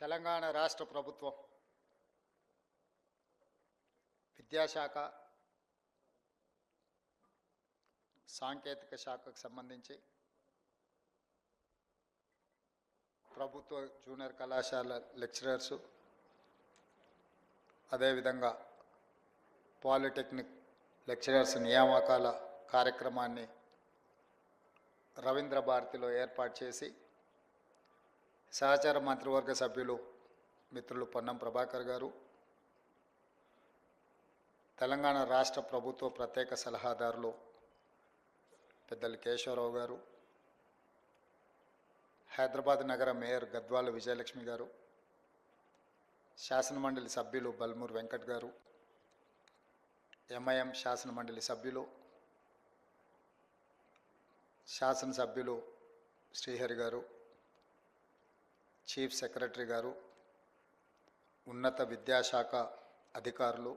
తెలంగాణ రాష్ట్ర ప్రభుత్వం విద్యాశాఖ సాంకేతిక శాఖకు సంబంధించి ప్రభుత్వ జూనియర్ కళాశాల లెక్చరర్సు అదేవిధంగా పాలిటెక్నిక్ లెక్చరర్స్ నియామకాల కార్యక్రమాన్ని రవీంద్ర భారతిలో ఏర్పాటు చేసి సహచార మంత్రివర్గ సభ్యులు మిత్రులు పొన్నం ప్రభాకర్ గారు, తెలంగాణ రాష్ట్ర ప్రభుత్వ ప్రత్యేక సలహాదారులు పెద్దలు కేశవరావు గారు, హైదరాబాద్ నగర మేయర్ గద్వాల విజయలక్ష్మి గారు, శాసనమండలి సభ్యులు బల్మూర్ వెంకట్ గారు, ఎంఐఎం శాసనమండలి సభ్యులు శాసనసభ్యులు శ్రీహరి గారు, చీఫ్ సెక్రటరీ గారు, ఉన్నత విద్యాశాఖ అధికారులు,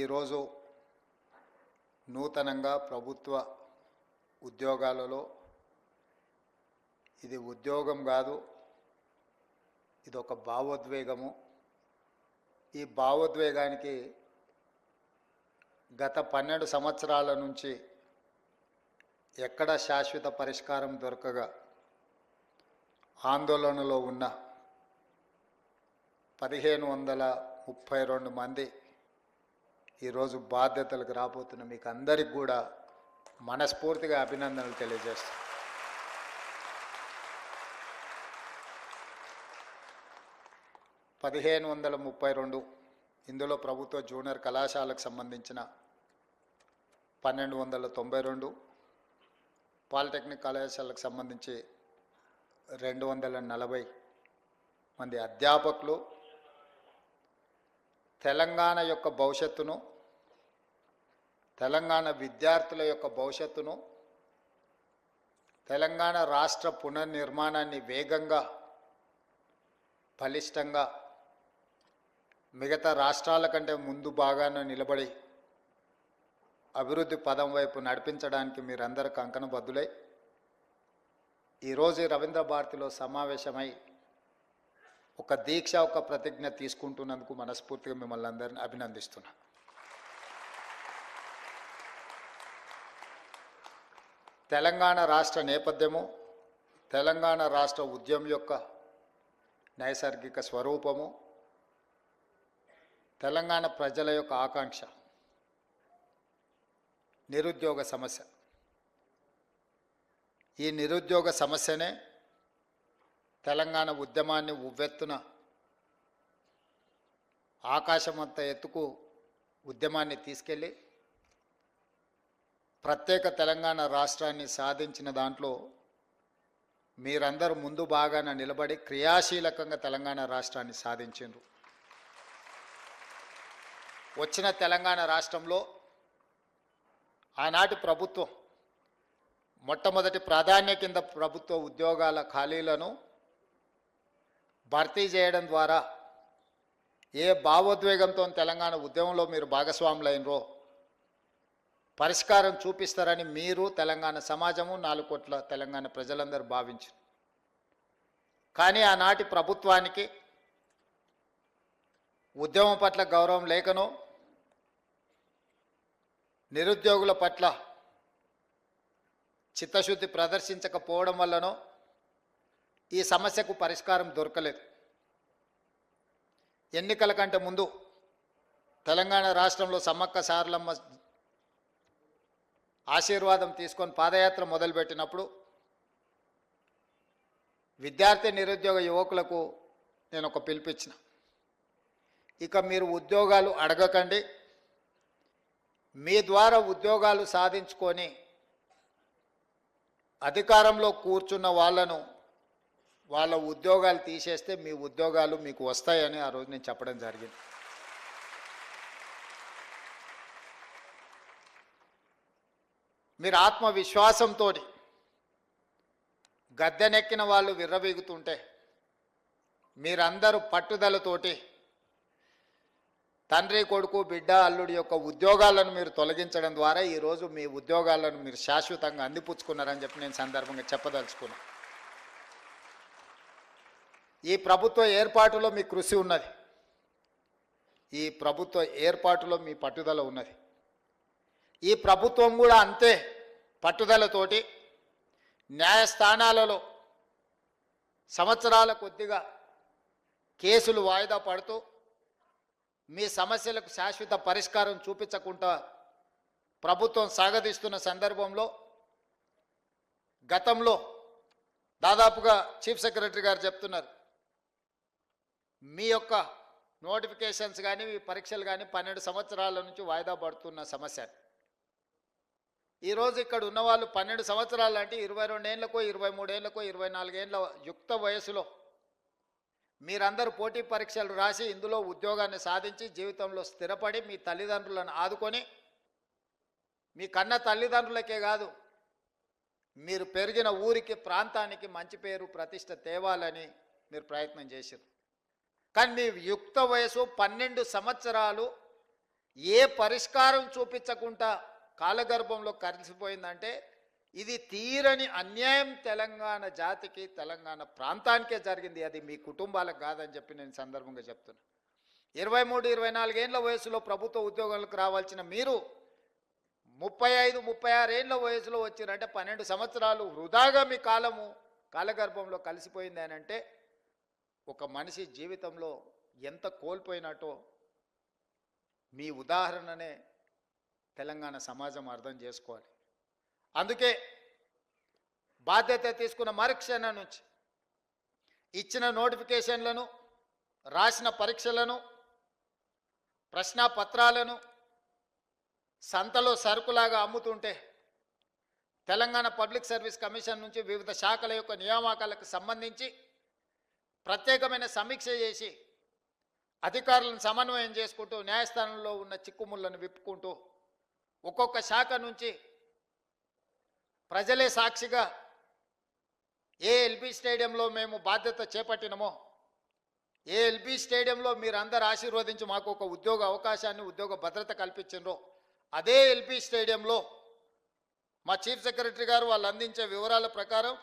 ఈరోజు నూతనంగా ప్రభుత్వ ఉద్యోగాలలో ఇది ఉద్యోగం కాదు, ఇది ఒక భావోద్వేగము. ఈ భావోద్వేగానికి గత 12 సంవత్సరాల నుంచి ఎక్కడ శాశ్వత పరిష్కారం దొరకగా ఆందోళనలో ఉన్న 1532 మంది ఈరోజు బాధ్యతలకు రాబోతున్న మీకు అందరికి కూడా మనస్ఫూర్తిగా అభినందనలు తెలియజేస్తాను. ఇందులో ప్రభుత్వ జూనియర్ కళాశాలకు సంబంధించిన 1292, పాలిటెక్నిక్ కళాశాలకు సంబంధించి 240 మంది అధ్యాపకులు తెలంగాణ యొక్క భవిష్యత్తును, తెలంగాణ విద్యార్థుల యొక్క భవిష్యత్తును, తెలంగాణ రాష్ట్ర పునర్నిర్మాణాన్ని వేగంగా బలిష్టంగా మిగతా రాష్ట్రాల కంటే ముందు బాగానే నిలబడి అభివృద్ధి పదం వైపు నడిపించడానికి మీరందరూ కంకణబద్ధులై ఈరోజు రవీంద్ర భారతిలో సమావేశమై ఒక దీక్ష, ఒక ప్రతిజ్ఞ తీసుకుంటున్నందుకు మనస్ఫూర్తిగా మిమ్మల్ని అందరినీ అభినందిస్తున్నా. తెలంగాణ రాష్ట్ర నేపథ్యము, తెలంగాణ రాష్ట్ర ఉద్యమం యొక్క నైసర్గిక స్వరూపము, తెలంగాణ ప్రజల యొక్క ఆకాంక్ష నిరుద్యోగ సమస్య. ఈ నిరుద్యోగ సమస్యనే తెలంగాణ ఉద్యమాన్ని ఉవ్వెత్తున ఆకాశమంత ఎత్తుకు ఉద్యమాన్ని తీసుకెళ్ళి ప్రత్యేక తెలంగాణ రాష్ట్రాన్ని సాధించిన దాంట్లో మీరందరూ ముందు బాగాన నిలబడి క్రియాశీలకంగా తెలంగాణ రాష్ట్రాన్ని సాధించారు. వచ్చిన తెలంగాణ రాష్ట్రంలో ఆనాటి ప్రభుత్వం మొట్టమొదటి ప్రాధాన్య కింద ప్రభుత్వ ఉద్యోగాల ఖాళీలను భర్తీ చేయడం ద్వారా ఏ భావోద్వేగంతో తెలంగాణ ఉద్యమంలో మీరు భాగస్వాములైనరో పరిష్కారం చూపిస్తారని మీరు, తెలంగాణ సమాజము, 4 కోట్ల తెలంగాణ ప్రజలందరూ భావించారు. కానీ ఆనాటి ప్రభుత్వానికి ఉద్యమం పట్ల గౌరవం లేకనో, నిరుద్యోగుల పట్ల చిత్తశుద్ధి ప్రదర్శించకపోవడం వల్లనో ఈ సమస్యకు పరిష్కారం దొరకలేదు. ఎన్నికల కంటే ముందు తెలంగాణ రాష్ట్రంలో సమ్మక్క సారలమ్మ ఆశీర్వాదం తీసుకొని పాదయాత్ర మొదలుపెట్టినప్పుడు విద్యార్థి నిరుద్యోగ యువకులకు నేను ఒక పిలుపిచ్చిన, ఇక మీరు ఉద్యోగాలు అడగకండి, మీ ద్వారా ఉద్యోగాలు సాధించుకొని అధికారంలో కూర్చున్న వాళ్ళ ఉద్యోగాలు తీసేస్తే మీ ఉద్యోగాలు మీకు వస్తాయని ఆ రోజు నేను చెప్పడం జరిగింది. మీరు ఆత్మవిశ్వాసంతో గద్దెనెక్కిన వాళ్ళు విర్రవీగుతుంటే మీరందరూ పట్టుదలతోటి తండ్రి, కొడుకు, బిడ్డ, అల్లుడి యొక్క ఉద్యోగాలను మీరు తొలగించడం ద్వారా ఈరోజు మీ ఉద్యోగాలను మీరు శాశ్వతంగా అందిపుచ్చుకున్నారని చెప్పి నేను సందర్భంగా చెప్పదలుచుకున్నాను. ఈ ప్రభుత్వ ఏర్పాటులో మీ కృషి ఉన్నది, ఈ ప్రభుత్వ ఏర్పాటులో మీ పట్టుదల ఉన్నది. ఈ ప్రభుత్వం కూడా అంతే పట్టుదలతోటి న్యాయస్థానాలలో సంవత్సరాల కొద్దిగా కేసులు వాయిదా పడుతూ మీ సమస్యలకు శాశ్వత పరిష్కారం చూపించకుండా ప్రభుత్వం సాగదీస్తున్న సందర్భంలో గతంలో దాదాపుగా చీఫ్ సెక్రటరీ గారు చెప్తున్నారు, మీ యొక్క నోటిఫికేషన్స్ కానీ మీ పరీక్షలు కానీ 12 సంవత్సరాల నుంచి వాయిదా పడుతున్న సమస్య. ఈరోజు ఇక్కడ ఉన్నవాళ్ళు 12 సంవత్సరాలు అంటే 22 ఏళ్ళకో 23 ఏళ్ళకో 24 ఏళ్ళ యుక్త వయసులో మీరందరూ పోటీ పరీక్షలు రాసి ఇందులో ఉద్యోగాన్ని సాధించి జీవితంలో స్థిరపడి మీ తల్లిదండ్రులను ఆదుకొని మీ కన్న తల్లిదండ్రులకే కాదు మీరు పెరిగిన ఊరికి ప్రాంతానికి మంచి పేరు ప్రతిష్ట తేవాలని మీరు ప్రయత్నం చేశారు. కానీ మీ యుక్త వయసు 12 సంవత్సరాలు ఏ పరిష్కారం చూపించకుండా కాలగర్భంలో కలిసిపోయిందంటే ఇది తీరని అన్యాయం తెలంగాణ జాతికి తెలంగాణ ప్రాంతానికే జరిగింది, అది మీ కుటుంబాలకు కాదని చెప్పి నేను సందర్భంగా చెప్తున్నా. 23-24 ఏళ్ళ వయసులో ప్రభుత్వ ఉద్యోగాలకు రావాల్సిన మీరు 35-36 ఏళ్ళ వయసులో వచ్చిరంటే 12 సంవత్సరాలు వృధాగా మీ కాలగర్భంలో కలిసిపోయింది అని అంటే ఒక మనిషి జీవితంలో ఎంత కోల్పోయినట్టో మీ ఉదాహరణనే తెలంగాణ సమాజం అర్థం చేసుకోవాలి. అందుకే బాధ్యత తీసుకున్న మరుక్షణం నుంచి ఇచ్చిన నోటిఫికేషన్లను, రాసిన పరీక్షలను, ప్రశ్నాపత్రాలను సంతలో సరుకులాగా అమ్ముతుంటే తెలంగాణ పబ్లిక్ సర్వీస్ కమిషన్ నుంచి వివిధ శాఖల యొక్క నియామకాలకు సంబంధించి ప్రత్యేకమైన సమీక్ష చేసి అధికారులను సమన్వయం చేసుకుంటూ న్యాయస్థానంలో ఉన్న చిక్కుముళ్లను విప్పుకుంటూ ఒక్కొక్క శాఖ నుంచి ప్రజలే సాక్షిగా ఏ ఎల్బీ స్టేడియంలో మేము బాధ్యత చేపట్టినమో, ఏ ఎల్బీ స్టేడియంలో మీరందరూ ఆశీర్వదించి మాకు ఒక ఉద్యోగ అవకాశాన్ని, ఉద్యోగ భద్రత కల్పించారో అదే ఎల్బీ స్టేడియంలో మా చీఫ్ సెక్రటరీ గారు వాళ్ళు అందించే వివరాల ప్రకారం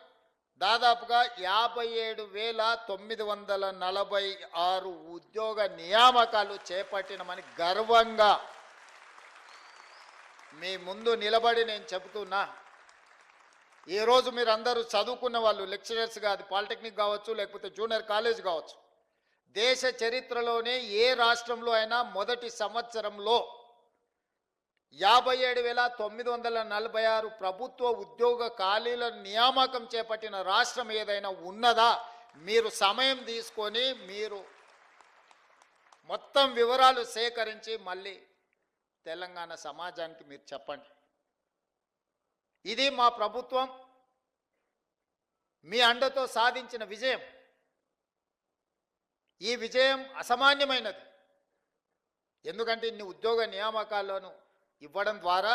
దాదాపుగా 57,946 ఉద్యోగ నియామకాలు చేపట్టినమని గర్వంగా మీ ముందు నిలబడి నేను చెబుతున్నా. ఈరోజు మీరు అందరూ చదువుకున్న వాళ్ళు, లెక్చరర్స్ కాదు, పాలిటెక్నిక్ కావచ్చు లేకపోతే జూనియర్ కాలేజ్ కావచ్చు, దేశ చరిత్రలోనే ఏ రాష్ట్రంలో అయినా మొదటి సంవత్సరంలో 57,946 ప్రభుత్వ ఉద్యోగ ఖాళీల నియామకం చేపట్టిన రాష్ట్రం ఏదైనా ఉన్నదా? మీరు సమయం తీసుకొని మీరు మొత్తం వివరాలు సేకరించి మళ్ళీ తెలంగాణ సమాజానికి మీరు చెప్పండి. ఇది మా ప్రభుత్వం మీ అండతో సాధించిన విజయం. ఈ విజయం అసామాన్యమైనది. ఎందుకంటే ఇన్ని ఉద్యోగ నియామకాలను ఇవ్వడం ద్వారా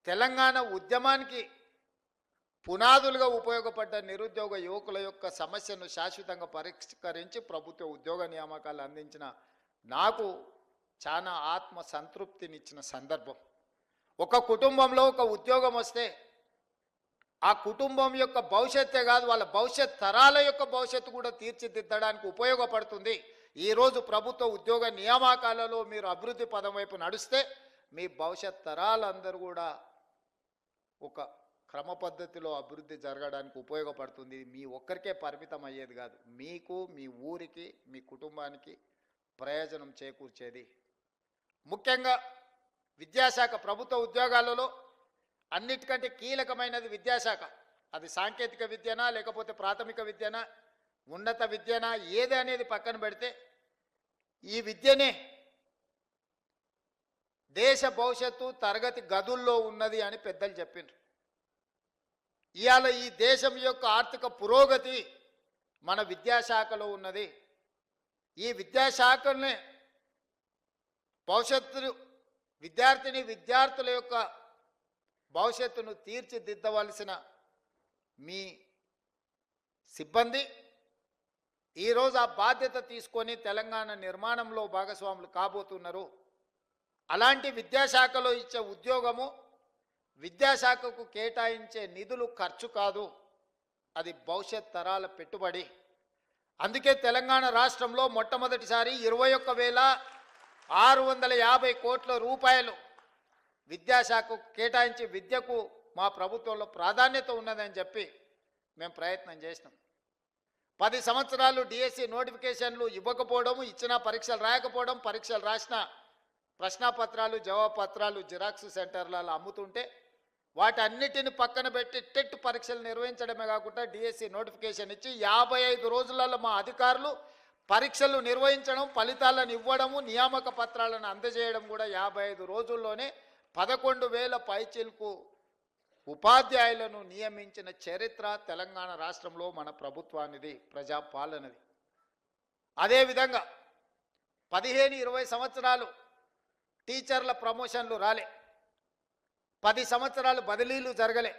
తెలంగాణ ఉద్యమానికి పునాదులుగా ఉపయోగపడ్డ నిరుద్యోగ యువకుల యొక్క సమస్యను శాశ్వతంగా పరిష్కరించి ప్రభుత్వ ఉద్యోగ నియామకాలు అందించిన నాకు చాలా ఆత్మ సంతృప్తినిచ్చిన సందర్భం. ఒక కుటుంబంలో ఒక ఉద్యోగం వస్తే ఆ కుటుంబం యొక్క భవిష్యత్తే కాదు, వాళ్ళ భవిష్యత్ తరాల యొక్క భవిష్యత్తు కూడా తీర్చిదిద్దడానికి ఉపయోగపడుతుంది. ఈరోజు ప్రభుత్వ ఉద్యోగ నియామకాలలో మీరు అభివృద్ధి పదం వైపు నడుస్తే మీ భవిష్యత్ తరాలందరూ కూడా ఒక క్రమ పద్ధతిలో అభివృద్ధి జరగడానికి ఉపయోగపడుతుంది. మీ ఒక్కరికే పరిమితం అయ్యేది కాదు, మీకు, మీ ఊరికి, మీ కుటుంబానికి ప్రయోజనం చేకూర్చేది. ముఖ్యంగా విద్యాశాఖ, ప్రభుత్వ ఉద్యోగాలలో అన్నిటికంటే కీలకమైనది విద్యాశాఖ. అది సాంకేతిక విద్యనా లేకపోతే ప్రాథమిక విద్యనా ఉన్నత విద్యనా ఏది అనేది పక్కన పెడితే ఈ విద్యనే దేశ భవిష్యత్తు తరగతి గదుల్లో ఉన్నది అని పెద్దలు చెప్పిండ్రు. ఇవాళ ఈ దేశం యొక్క ఆర్థిక పురోగతి మన విద్యాశాఖలో ఉన్నది. ఈ విద్యాశాఖనే భవిష్యత్తు విద్యార్థుల యొక్క భవిష్యత్తును తీర్చిదిద్దవలసిన మీ సిబ్బంది ఈరోజు ఆ బాధ్యత తీసుకొని తెలంగాణ నిర్మాణంలో భాగస్వాములు కాబోతున్నారు. అలాంటి విద్యాశాఖలో ఇచ్చే ఉద్యోగము విద్యాశాఖకు కేటాయించే నిధులు ఖర్చు కాదు, అది భవిష్యత్ తరాల పెట్టుబడి. అందుకే తెలంగాణ రాష్ట్రంలో మొట్టమొదటిసారి 21,650 కోట్ల రూపాయలు విద్యాశాఖకు కేటాయించి విద్యకు మా ప్రభుత్వంలో ప్రాధాన్యత ఉన్నదని చెప్పి మేము ప్రయత్నం చేసినాం. 10 సంవత్సరాలు డిఎస్సి నోటిఫికేషన్లు ఇవ్వకపోవడం, ఇచ్చిన పరీక్షలు రాయకపోవడం, పరీక్షలు రాసిన ప్రశ్నాపత్రాలు జవాబు పత్రాలు జిరాక్స్ సెంటర్లలో అమ్ముతుంటే వాటన్నిటిని పక్కన పెట్టి టెట్ పరీక్షలు నిర్వహించడమే కాకుండా డిఎస్సి నోటిఫికేషన్ ఇచ్చి 55 రోజులలో మా అధికారులు పరీక్షలు నిర్వహించడం, ఫలితాలను ఇవ్వడము, నియామక పత్రాలను అందజేయడం కూడా 55 రోజుల్లోనే 11,000 పైచిలకు ఉపాధ్యాయులను నియమించిన చరిత్ర తెలంగాణ రాష్ట్రంలో మన ప్రభుత్వానిది, ప్రజాపాలనది. అదేవిధంగా 15-20 సంవత్సరాలు టీచర్ల ప్రమోషన్లు రాలే, 10 సంవత్సరాలు బదిలీలు జరగలే.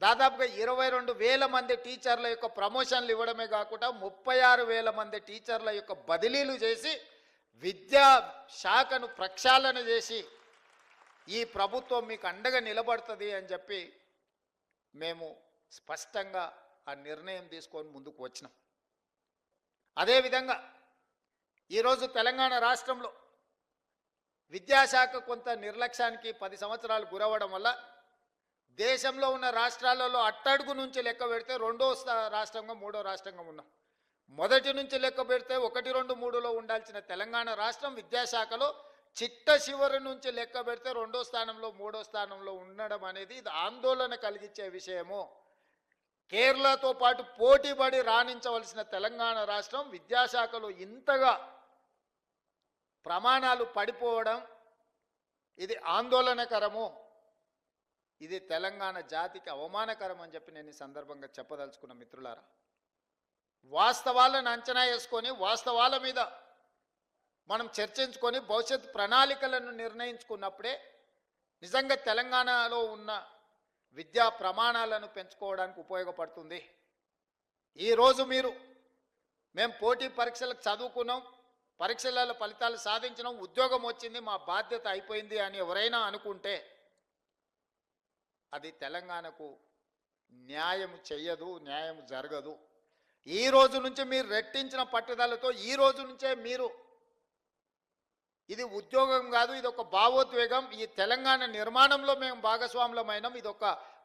దాదాపుగా 22,000 మంది టీచర్ల యొక్క ప్రమోషన్లు ఇవ్వడమే కాకుండా 36,000 మంది టీచర్ల యొక్క బదిలీలు చేసి విద్యా శాఖను ప్రక్షాళన చేసి ఈ ప్రభుత్వం మీకు అండగా నిలబడుతుంది అని చెప్పి మేము స్పష్టంగా ఆ నిర్ణయం తీసుకొని ముందుకు వచ్చినాం. అదేవిధంగా ఈరోజు తెలంగాణ రాష్ట్రంలో విద్యాశాఖ కొంత నిర్లక్ష్యానికి 10 సంవత్సరాలు గురవడం వల్ల దేశంలో ఉన్న రాష్ట్రాలలో అట్టడుగు నుంచి లెక్క పెడితే 2వ రాష్ట్రంగా 3వ రాష్ట్రంగా ఉన్నాం. మొదటి నుంచి లెక్క పెడితే 1, 2, 3లో ఉండాల్సిన తెలంగాణ రాష్ట్రం విద్యాశాఖలో చిట్ట చివరి నుంచి లెక్క పెడితే 2వ స్థానంలో 3వ స్థానంలో ఉండడం అనేది ఇది ఆందోళన కలిగించే విషయము. కేరళతో పాటు పోటీపడి రాణించవలసిన తెలంగాణ రాష్ట్రం విద్యాశాఖలో ఇంతగా ప్రమాణాలు పడిపోవడం ఇది ఆందోళనకరము, ఇది తెలంగాణ జాతికి అవమానకరం అని చెప్పి నేను ఈ సందర్భంగా చెప్పదలుచుకున్న మిత్రులారా. వాస్తవాలను అంచనా వేసుకొని వాస్తవాల మీద మనం చర్చించుకొని భవిష్యత్ ప్రణాళికలను నిర్ణయించుకున్నప్పుడే నిజంగా తెలంగాణలో ఉన్న విద్యా ప్రమాణాలను పెంచుకోవడానికి ఉపయోగపడుతుంది. ఈరోజు మేము పోటీ పరీక్షలకు చదువుకున్నాం, పరీక్షలలో ఫలితాలు సాధించినాం, ఉద్యోగం వచ్చింది, మా బాధ్యత అయిపోయింది అని ఎవరైనా అనుకుంటే అది తెలంగాణకు న్యాయం చెయ్యదు, న్యాయం జరగదు. ఈ రోజు నుంచి మీరు రెట్టించిన పట్టుదలతో ఈ రోజు నుంచే మీరు ఇది ఉద్యోగం కాదు, ఇది ఒక భావోద్వేగం, ఈ తెలంగాణ నిర్మాణంలో మేము భాగస్వాములమైనాం, ఇది ఒక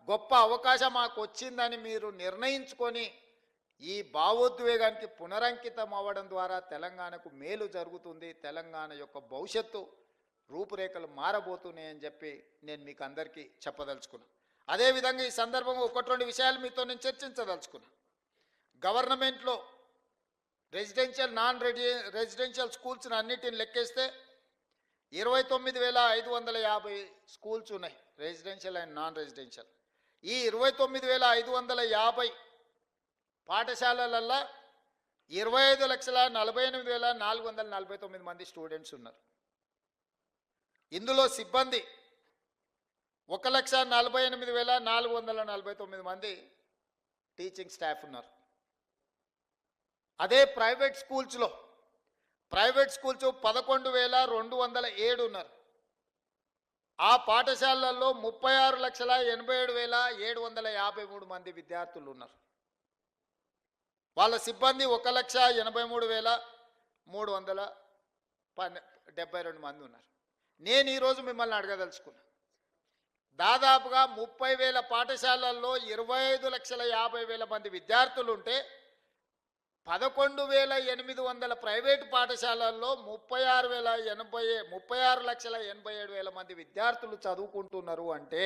గొప్ప అవకాశం మాకు వచ్చిందని మీరు నిర్ణయించుకొని ఈ భావోద్వేగానికి పునరంకితం అవ్వడం ద్వారా తెలంగాణకు మేలు జరుగుతుంది, తెలంగాణ యొక్క భవిష్యత్తు రూపురేఖలు మారబోతున్నాయని చెప్పి నేను మీకు అందరికీ చెప్పదలుచుకున్నాను. అదేవిధంగా ఈ సందర్భంగా 1-2 విషయాలు మీతో నేను చర్చించదలుచుకున్నాను. గవర్నమెంట్లో రెసిడెన్షియల్ నాన్ రెసిడెన్షియల్ స్కూల్స్ని అన్నిటిని లెక్కేస్తే 29,550 స్కూల్స్ ఉన్నాయి, రెసిడెన్షియల్ అండ్ నాన్ రెసిడెన్షియల్. ఈ 29,550 పాఠశాలలల్లో 25,48,449 మంది స్టూడెంట్స్ ఉన్నారు. ఇందులో సిబ్బంది 1,48,449 మంది టీచింగ్ స్టాఫ్ ఉన్నారు. అదే ప్రైవేట్ స్కూల్స్ 11,207 ఉన్నారు. ఆ పాఠశాలల్లో 36,87,753 మంది విద్యార్థులు ఉన్నారు. వాళ్ళ సిబ్బంది 1,83,372 మంది ఉన్నారు. నేను ఈరోజు మిమ్మల్ని అడగదలుచుకున్నా, దాదాపుగా 30,000 పాఠశాలల్లో 25,50,000 మంది విద్యార్థులు ఉంటే 11,800 ప్రైవేటు పాఠశాలల్లో 36,87,000 మంది విద్యార్థులు చదువుకుంటున్నారు అంటే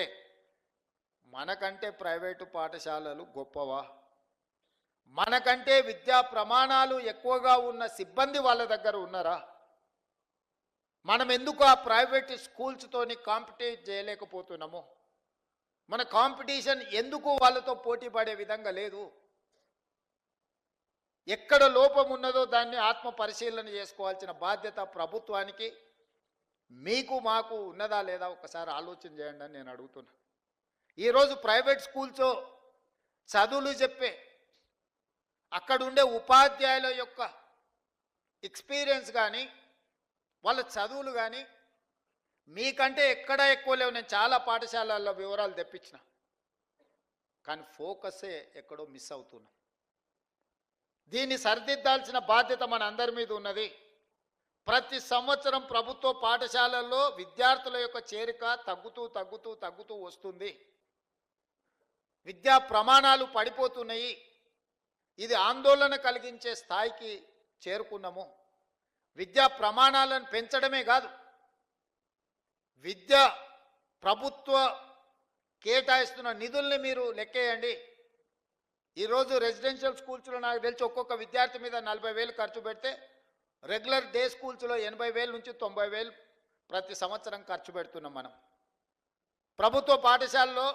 మనకంటే ప్రైవేటు పాఠశాలలు గొప్పవా? మనకంటే విద్యా ప్రమాణాలు ఎక్కువగా ఉన్న సిబ్బంది వాళ్ళ దగ్గర ఉన్నారా? మనం ఎందుకు ఆ ప్రైవేట్ స్కూల్స్తోని కాంపిటీట్ చేయలేకపోతున్నాము? మన కాంపిటీషన్ ఎందుకు వాళ్ళతో పోటీ పడే విధంగా లేదు? ఎక్కడ లోపం ఉన్నదో దాన్ని ఆత్మ పరిశీలన చేసుకోవాల్సిన బాధ్యత ప్రభుత్వానికి, మీకు మాకు ఉన్నదా లేదా ఒకసారి ఆలోచన చేయండి అని నేను అడుగుతున్నా. ఈరోజు ప్రైవేట్ స్కూల్స్ చదువులు చెప్పే అక్కడుండే ఉపాధ్యాయుల యొక్క ఎక్స్పీరియన్స్ కానీ వాళ్ళ చదువులు కానీ మీకంటే ఎక్కడా ఎక్కువ లేవు. నేను చాలా పాఠశాలల్లో వివరాలు తెప్పించిన, కానీ ఫోకసే ఎక్కడో మిస్ అవుతున్నా. దీన్ని సరిదిద్దాల్సిన బాధ్యత మన అందరి మీద ఉన్నది. ప్రతి సంవత్సరం ప్రభుత్వ పాఠశాలల్లో విద్యార్థుల యొక్క చేరిక తగ్గుతూ వస్తుంది. విద్యా ప్రమాణాలు పడిపోతున్నాయి. ఇది ఆందోళన కలిగించే స్థాయికి చేరుకున్నాము. విద్యా ప్రమాణాలను పెంచడమే కాదు, విద్య ప్రభుత్వ కేటాయిస్తున్న నిధుల్ని మీరు లెక్కేయండి. ఈరోజు రెసిడెన్షియల్ స్కూల్స్లో నాకు తెలిసి ఒక్కొక్క విద్యార్థి మీద 40,000 ఖర్చు పెడితే రెగ్యులర్ డే స్కూల్స్లో 80,000 నుంచి 90,000 ప్రతి సంవత్సరం ఖర్చు పెడుతున్నాం మనం. ప్రభుత్వ పాఠశాలలో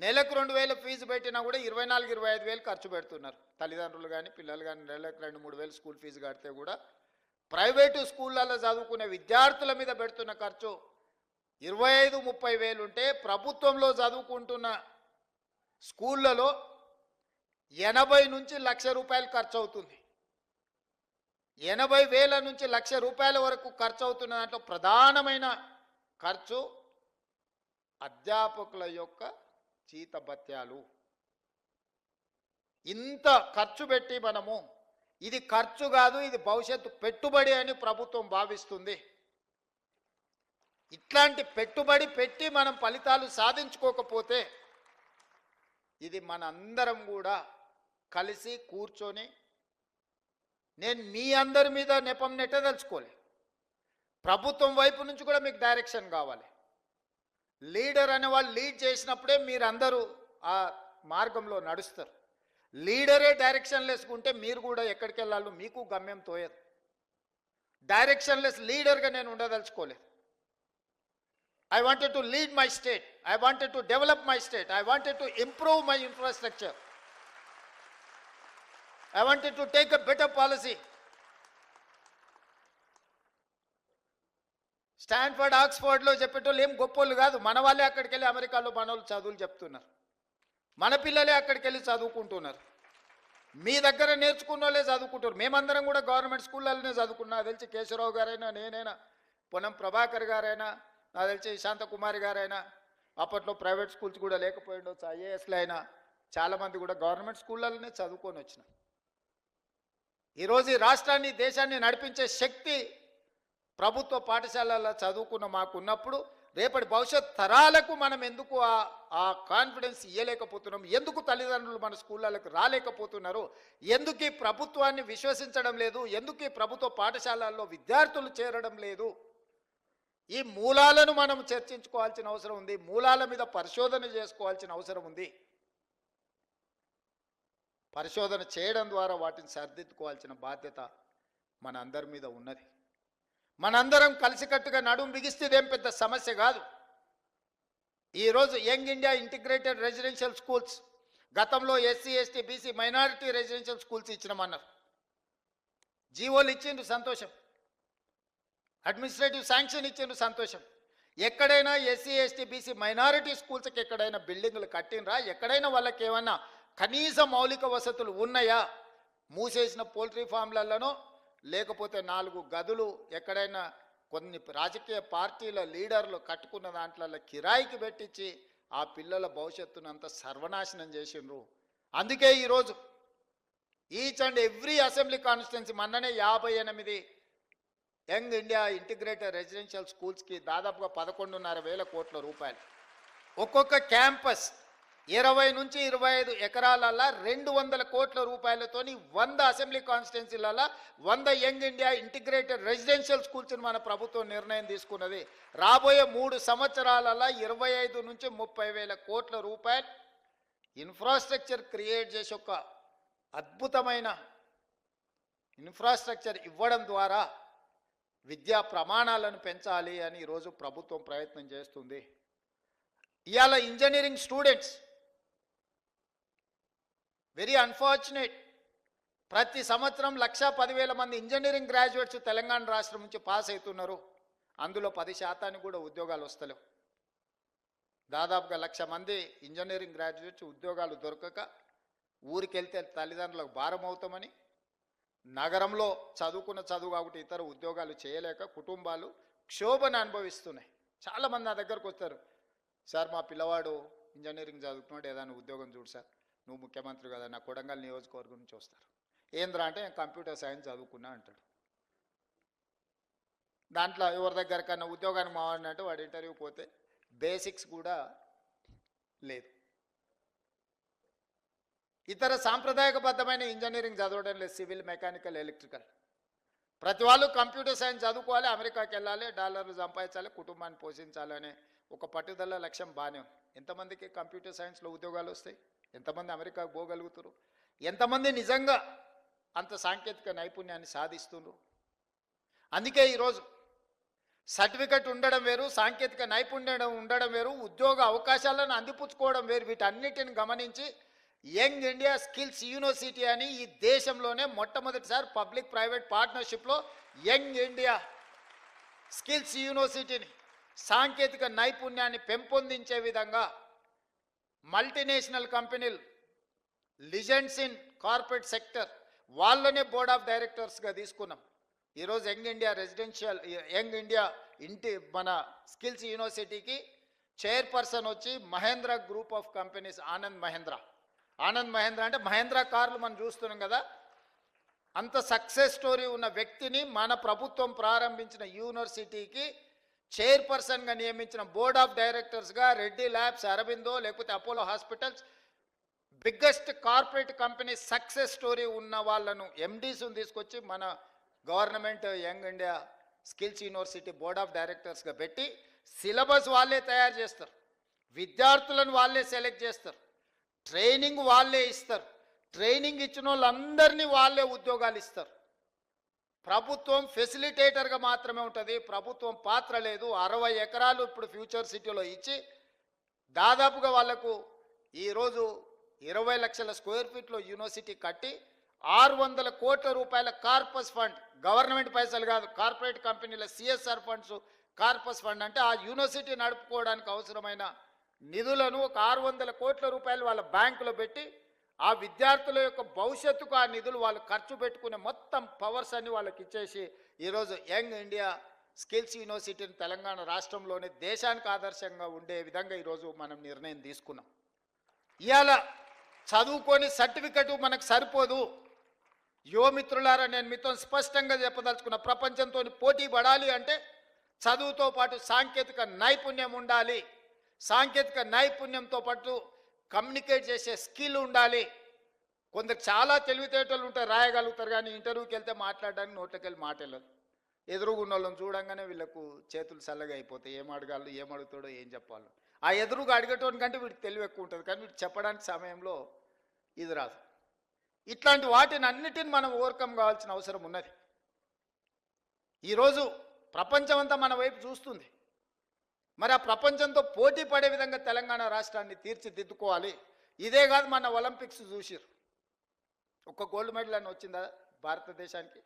నెలకు 2,000 ఫీజు పెట్టినా కూడా 24,000-25,000 ఖర్చు పెడుతున్నారు తల్లిదండ్రులు కానీ పిల్లలు కానీ. నెలకు 2,000-3,000 స్కూల్ ఫీజు కడితే కూడా ప్రైవేటు స్కూళ్ళల్లో చదువుకునే విద్యార్థుల మీద పెడుతున్న ఖర్చు 25,000-30,000 ఉంటే ప్రభుత్వంలో చదువుకుంటున్న స్కూళ్ళలో 80 నుంచి ₹1,00,000 ఖర్చు అవుతుంది. 80,000 నుంచి ₹1,00,000 వరకు ఖర్చు అవుతున్న దాంట్లో ప్రధానమైన ఖర్చు అధ్యాపకుల యొక్క జీతభత్యాలు. ఇంత ఖర్చు పెట్టి మనము ఇది ఖర్చు కాదు, ఇది భవిష్యత్తు పెట్టుబడి అని ప్రభుత్వం భావిస్తుంది. ఇట్లాంటి పెట్టుబడి పెట్టి మనం ఫలితాలు సాధించుకోకపోతే ఇది మన అందరం కూడా కలిసి కూర్చొని, నేను మీ అందరి మీద నెపం నెట్టదలుచుకోలే, ప్రభుత్వం వైపు నుంచి కూడా మీకు డైరెక్షన్ కావాలి. లీడర్ అనే వాళ్ళు లీడ్ చేసినప్పుడే మీరందరూ ఆ మార్గంలో నడుస్తారు. లీడరే డైరెక్షన్ లెస్కుంటే మీరు కూడా ఎక్కడికి వెళ్ళాలో మీకు గమ్యం తోయదు. డైరెక్షన్ లెస్ లీడర్గా నేను ఉండదలుచుకోలేదు. I wanted to lead my state. I wanted to develop my state. I wanted to improve my infrastructure. I wanted to take a better policy. Stanford ఆక్స్ఫర్డ్లో చెప్పేటోళ్ళు ఏం గొప్పోళ్ళు కాదు. మన వాళ్ళే అక్కడికి వెళ్ళి అమెరికాలో మనోళ్ళు చదువులు చెప్తున్నారు. మన పిల్లలే అక్కడికి వెళ్ళి చదువుకుంటున్నారు. మీ దగ్గర నేర్చుకున్న వాళ్ళే చదువుకుంటారు. మేమందరం కూడా గవర్నమెంట్ స్కూళ్ళలోనే చదువుకున్నా. తెలిసి కేశవరావు గారైనా, నేనైనా, పొన్నం ప్రభాకర్ గారైనా, నాకు తెలిసి శాంతకుమారి గారైనా, అప్పట్లో ప్రైవేట్ స్కూల్స్ కూడా లేకపోయిండొచ్చు, ఐఏఎస్లు అయినా చాలామంది కూడా గవర్నమెంట్ స్కూళ్ళలోనే చదువుకొని వచ్చినాం. ఈరోజు ఈ రాష్ట్రాన్ని దేశాన్ని నడిపించే శక్తి ప్రభుత్వ పాఠశాలల్లో చదువుకున్న మాకున్నప్పుడు రేపటి భవిష్యత్ తరాలకు మనం ఎందుకు ఆ కాన్ఫిడెన్స్ ఇవ్వలేకపోతున్నాం? ఎందుకు తల్లిదండ్రులు మన స్కూళ్ళకు రాలేకపోతున్నారు? ఎందుకు ఈ ప్రభుత్వాన్ని విశ్వసించడం లేదు? ఎందుకు ఈ ప్రభుత్వ పాఠశాలల్లో విద్యార్థులు చేరడం లేదు? ఈ మూలాలను మనం చర్చించుకోవాల్సిన అవసరం ఉంది. మూలాల మీద పరిశోధన చేసుకోవాల్సిన అవసరం ఉంది. పరిశోధన చేయడం ద్వారా వాటిని సరిదిద్దుకోవాల్సిన బాధ్యత మన అందరి మీద ఉన్నది. మనందరం కలిసికట్టుగా నడుం బిగిస్తే ఇదేం పెద్ద సమస్య కాదు. ఈరోజు Young India integrated residential schools, గతంలో SC ST BC minority residential schools ఇచ్చినామన్నారు. జీవోలు ఇచ్చిండ్రు, సంతోషం. అడ్మినిస్ట్రేటివ్ శాంక్షన్ ఇచ్చిండ్రు, సంతోషం. ఎక్కడైనా ఎస్సీ ఎస్టీ బీసీ మైనారిటీ స్కూల్స్కి ఎక్కడైనా బిల్డింగ్లు కట్టినరా? ఎక్కడైనా వాళ్ళకి ఏమన్నా కనీస మౌలిక వసతులు ఉన్నాయా? మూసేసిన పోల్ట్రీ ఫామ్లలోనో లేకపోతే 4 గదులు ఎక్కడైనా కొన్ని రాజకీయ పార్టీల లీడర్లు కట్టుకున్న దాంట్లో కిరాయికి పెట్టించి ఆ పిల్లల భవిష్యత్తును అంతా సర్వనాశనం చేసిండ్రు. అందుకే ఈరోజు each and every assembly constituency మొన్ననే 58 యంగ్ ఇండియా ఇంటిగ్రేటెడ్ రెసిడెన్షియల్ స్కూల్స్కి దాదాపుగా 11,500 కోట్ల రూపాయలు. ఒక్కొక్క క్యాంపస్ 20 నుంచి 25 ఎకరాలలో 200 కోట్ల రూపాయలతోని 100 అసెంబ్లీ కాన్స్టిట్యున్సీలలో 100 యంగ్ ఇండియా ఇంటిగ్రేటెడ్ రెసిడెన్షియల్ స్కూల్స్ని మన ప్రభుత్వం నిర్ణయం తీసుకున్నది. రాబోయే 3 సంవత్సరాలలో 25 నుంచి 30,000 కోట్ల రూపాయలు ఇన్ఫ్రాస్ట్రక్చర్ క్రియేట్ చేసి ఒక అద్భుతమైన ఇన్ఫ్రాస్ట్రక్చర్ ఇవ్వడం ద్వారా విద్యా ప్రమాణాలను పెంచాలి అని ఈరోజు ప్రభుత్వం ప్రయత్నం చేస్తుంది. ఇవాళ ఇంజనీరింగ్ స్టూడెంట్స్ వెరీ అన్ఫార్చునేట్, ప్రతి సంవత్సరం 1,10,000 మంది ఇంజనీరింగ్ గ్రాడ్యుయేట్స్ తెలంగాణ రాష్ట్రం నుంచి పాస్ అవుతున్నారు. అందులో 10% కూడా ఉద్యోగాలు వస్తలేవు. దాదాపుగా 1,00,000 మంది ఇంజనీరింగ్ గ్రాడ్యుయేట్స్ ఉద్యోగాలు దొరకక ఊరికెళ్తే తల్లిదండ్రులకు భారం అవుతామని, నగరంలో చదువుకున్న చదువు కాబట్టి ఇతర ఉద్యోగాలు చేయలేక కుటుంబాలు క్షోభను అనుభవిస్తున్నాయి. చాలామంది నా దగ్గరకు వస్తారు, సార్ మా పిల్లవాడు ఇంజనీరింగ్ చదువుతున్నాడు, ఏదైనా ఉద్యోగం చూడు సార్, నువ్వు ముఖ్యమంత్రి కదా, నా కొడంగల్ నియోజకవర్గం నుంచి వస్తారు. ఏంద్రా అంటే నేను కంప్యూటర్ సైన్స్ చదువుకున్నా అంటాడు. దాంట్లో ఎవరి దగ్గరకన్నా ఉద్యోగానికి మావాడినంటే వాడు ఇంటర్వ్యూ పోతే బేసిక్స్ కూడా లేదు. ఇతర సాంప్రదాయకబద్ధమైన ఇంజనీరింగ్ చదవడం లేదు, సివిల్, మెకానికల్, ఎలక్ట్రికల్. ప్రతి వాళ్ళు కంప్యూటర్ సైన్స్ చదువుకోవాలి, అమెరికాకి వెళ్ళాలి, డాలర్లు సంపాదించాలి, కుటుంబాన్ని పోషించాలి అనే ఒక పట్టుదల లక్ష్యం బాగానే ఉంది. ఎంతమందికి కంప్యూటర్ సైన్స్లో ఉద్యోగాలు వస్తాయి? ఎంతమంది అమెరికాకు పోగలుగుతారు? ఎంతమంది నిజంగా అంత సాంకేతిక నైపుణ్యాన్ని సాధిస్తున్నారు? అందుకే ఈరోజు సర్టిఫికెట్ ఉండడం వేరు, సాంకేతిక నైపుణ్యం ఉండడం వేరు, ఉద్యోగ అవకాశాలను అందిపుచ్చుకోవడం వేరు. వీటన్నిటిని గమనించి యంగ్ ఇండియా స్కిల్స్ యూనివర్సిటీ అని ఈ దేశంలోనే మొట్టమొదటిసారి పబ్లిక్ ప్రైవేట్ పార్ట్నర్షిప్లో యంగ్ ఇండియా స్కిల్స్ యూనివర్సిటీని సాంకేతిక నైపుణ్యాన్ని పెంపొందించే విధంగా మల్టీనేషనల్ కంపెనీలు, లిజెండ్స్ ఇన్ కార్పొరేట్ సెక్టర్ వాళ్ళనే బోర్డ్ ఆఫ్ డైరెక్టర్స్గా తీసుకున్నాం. ఈరోజు యంగ్ ఇండియా మన స్కిల్స్ యూనివర్సిటీకి చైర్పర్సన్ వచ్చి Mahindra group of companies, Anand Mahindra అంటే మహేంద్ర కార్లు మనం చూస్తున్నాం కదా, అంత సక్సెస్ స్టోరీ ఉన్న వ్యక్తిని మన ప్రభుత్వం ప్రారంభించిన యూనివర్సిటీకి చైర్పర్సన్గా నియమించిన బోర్డ్ ఆఫ్ డైరెక్టర్స్గా రెడ్డి ల్యాబ్స్, అరబిందో, లేకపోతే Apollo hospitals, biggest corporate company success story ఉన్న వాళ్ళను ఎండీస్ని తీసుకొచ్చి మన government Young India skills university board of డైరెక్టర్స్గా పెట్టి సిలబస్ వాళ్ళే తయారు చేస్తారు, విద్యార్థులను వాళ్ళే సెలెక్ట్ చేస్తారు, ట్రైనింగ్ వాళ్ళే ఇస్తారు, ట్రైనింగ్ ఇచ్చిన వాళ్ళందరినీ వాళ్ళే ఉద్యోగాలు ఇస్తారు. ప్రభుత్వం ఫెసిలిటేటర్గా మాత్రమే ఉంటుంది, ప్రభుత్వం పాత్ర లేదు. 60 ఎకరాలు ఇప్పుడు ఫ్యూచర్ సిటీలో ఇచ్చి దాదాపుగా వాళ్లకు ఈరోజు 20 లక్షల స్క్వేర్ ఫీట్లో యూనివర్సిటీ కట్టి 600 కోట్ల రూపాయల కార్పస్ ఫండ్, గవర్నమెంట్ పైసలు కాదు, కార్పొరేట్ కంపెనీల సిఎస్ఆర్ ఫండ్స్, కార్పస్ ఫండ్ అంటే ఆ యూనివర్సిటీ నడుపుకోవడానికి అవసరమైన నిధులను ఒక 600 కోట్ల రూపాయలు వాళ్ళ బ్యాంకులో పెట్టి ఆ విద్యార్థుల యొక్క భవిష్యత్తుకు ఆ నిధులు వాళ్ళు ఖర్చు పెట్టుకునే మొత్తం పవర్స్ అన్ని వాళ్ళకి ఇచ్చేసి ఈరోజు యంగ్ ఇండియా స్కిల్స్ యూనివర్సిటీని తెలంగాణ రాష్ట్రంలోనే దేశానికి ఆదర్శంగా ఉండే విధంగా ఈరోజు మనం నిర్ణయం తీసుకున్నాం. ఇవాళ చదువుకొని సర్టిఫికెట్ మనకు సరిపోదు. యువమిత్రులారా, నేను మీతో స్పష్టంగా చెప్పదలుచుకున్న, ప్రపంచంతో పోటీ పడాలి అంటే చదువుతో పాటు సాంకేతిక నైపుణ్యం ఉండాలి. సాంకేతిక నైపుణ్యంతో పాటు కమ్యూనికేట్ చేసే స్కిల్ ఉండాలి. కొందరు చాలా తెలివితేటలు ఉంటారు, రాయగలుగుతారు, కానీ ఇంటర్వ్యూకి వెళ్తే మాట్లాడడానికి నోట్లోకి వెళ్ళి మాట వెళ్ళదు. ఎదురుగున్న వాళ్ళని చూడంగానే వీళ్ళకు చేతులు చల్లగా అయిపోతాయి. ఏం అడగాలి, ఏం అడుగుతాడో, ఏం చెప్పాలో. ఆ ఎదురుగా అడిగేటోనికంటే వీడికి తెలివి ఎక్కువ ఉంటుంది, కానీ వీడు చెప్పడానికి సమయంలో ఇది రాదు. ఇట్లాంటి వాటిని అన్నిటిని మనం ఓవర్కమ్ కావాల్సిన అవసరం ఉన్నది. ఈరోజు ప్రపంచం అంతా మన వైపు చూస్తుంది. మరి ఆ ప్రపంచంతో పోటీ పడే విధంగా తెలంగాణ రాష్ట్రాన్ని తీర్చిదిద్దుకోవాలి. ఇదే కాదు, మన ఒలింపిక్స్ చూసిరు, ఒక గోల్డ్ మెడల్ అని వచ్చిందా భారతదేశానికి?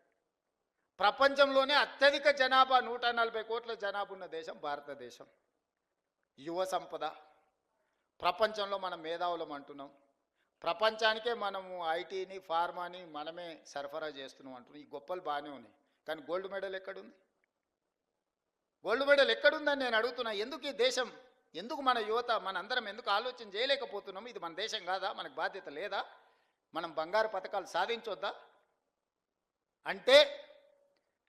ప్రపంచంలోనే అత్యధిక జనాభా, 140 కోట్ల జనాభా ఉన్న దేశం భారతదేశం. యువ సంపద, ప్రపంచంలో మనం మేధావులం అంటున్నాం, ప్రపంచానికే మనము ఐటీని, ఫార్మాని మనమే సరఫరా చేస్తున్నాం అంటున్నాం. ఈ గొప్పలు బాగానే ఉన్నాయి, కానీ గోల్డ్ మెడల్ ఎక్కడుంది? గోల్డ్ మెడల్ ఎక్కడుందని నేను అడుగుతున్నా. ఎందుకు ఈ దేశం, ఎందుకు మన యువత, మనందరం ఎందుకు ఆలోచన చేయలేకపోతున్నాం? ఇది మన దేశం కాదా? మనకు బాధ్యత లేదా? మనం బంగారు పథకాలు సాధించొద్దా? అంటే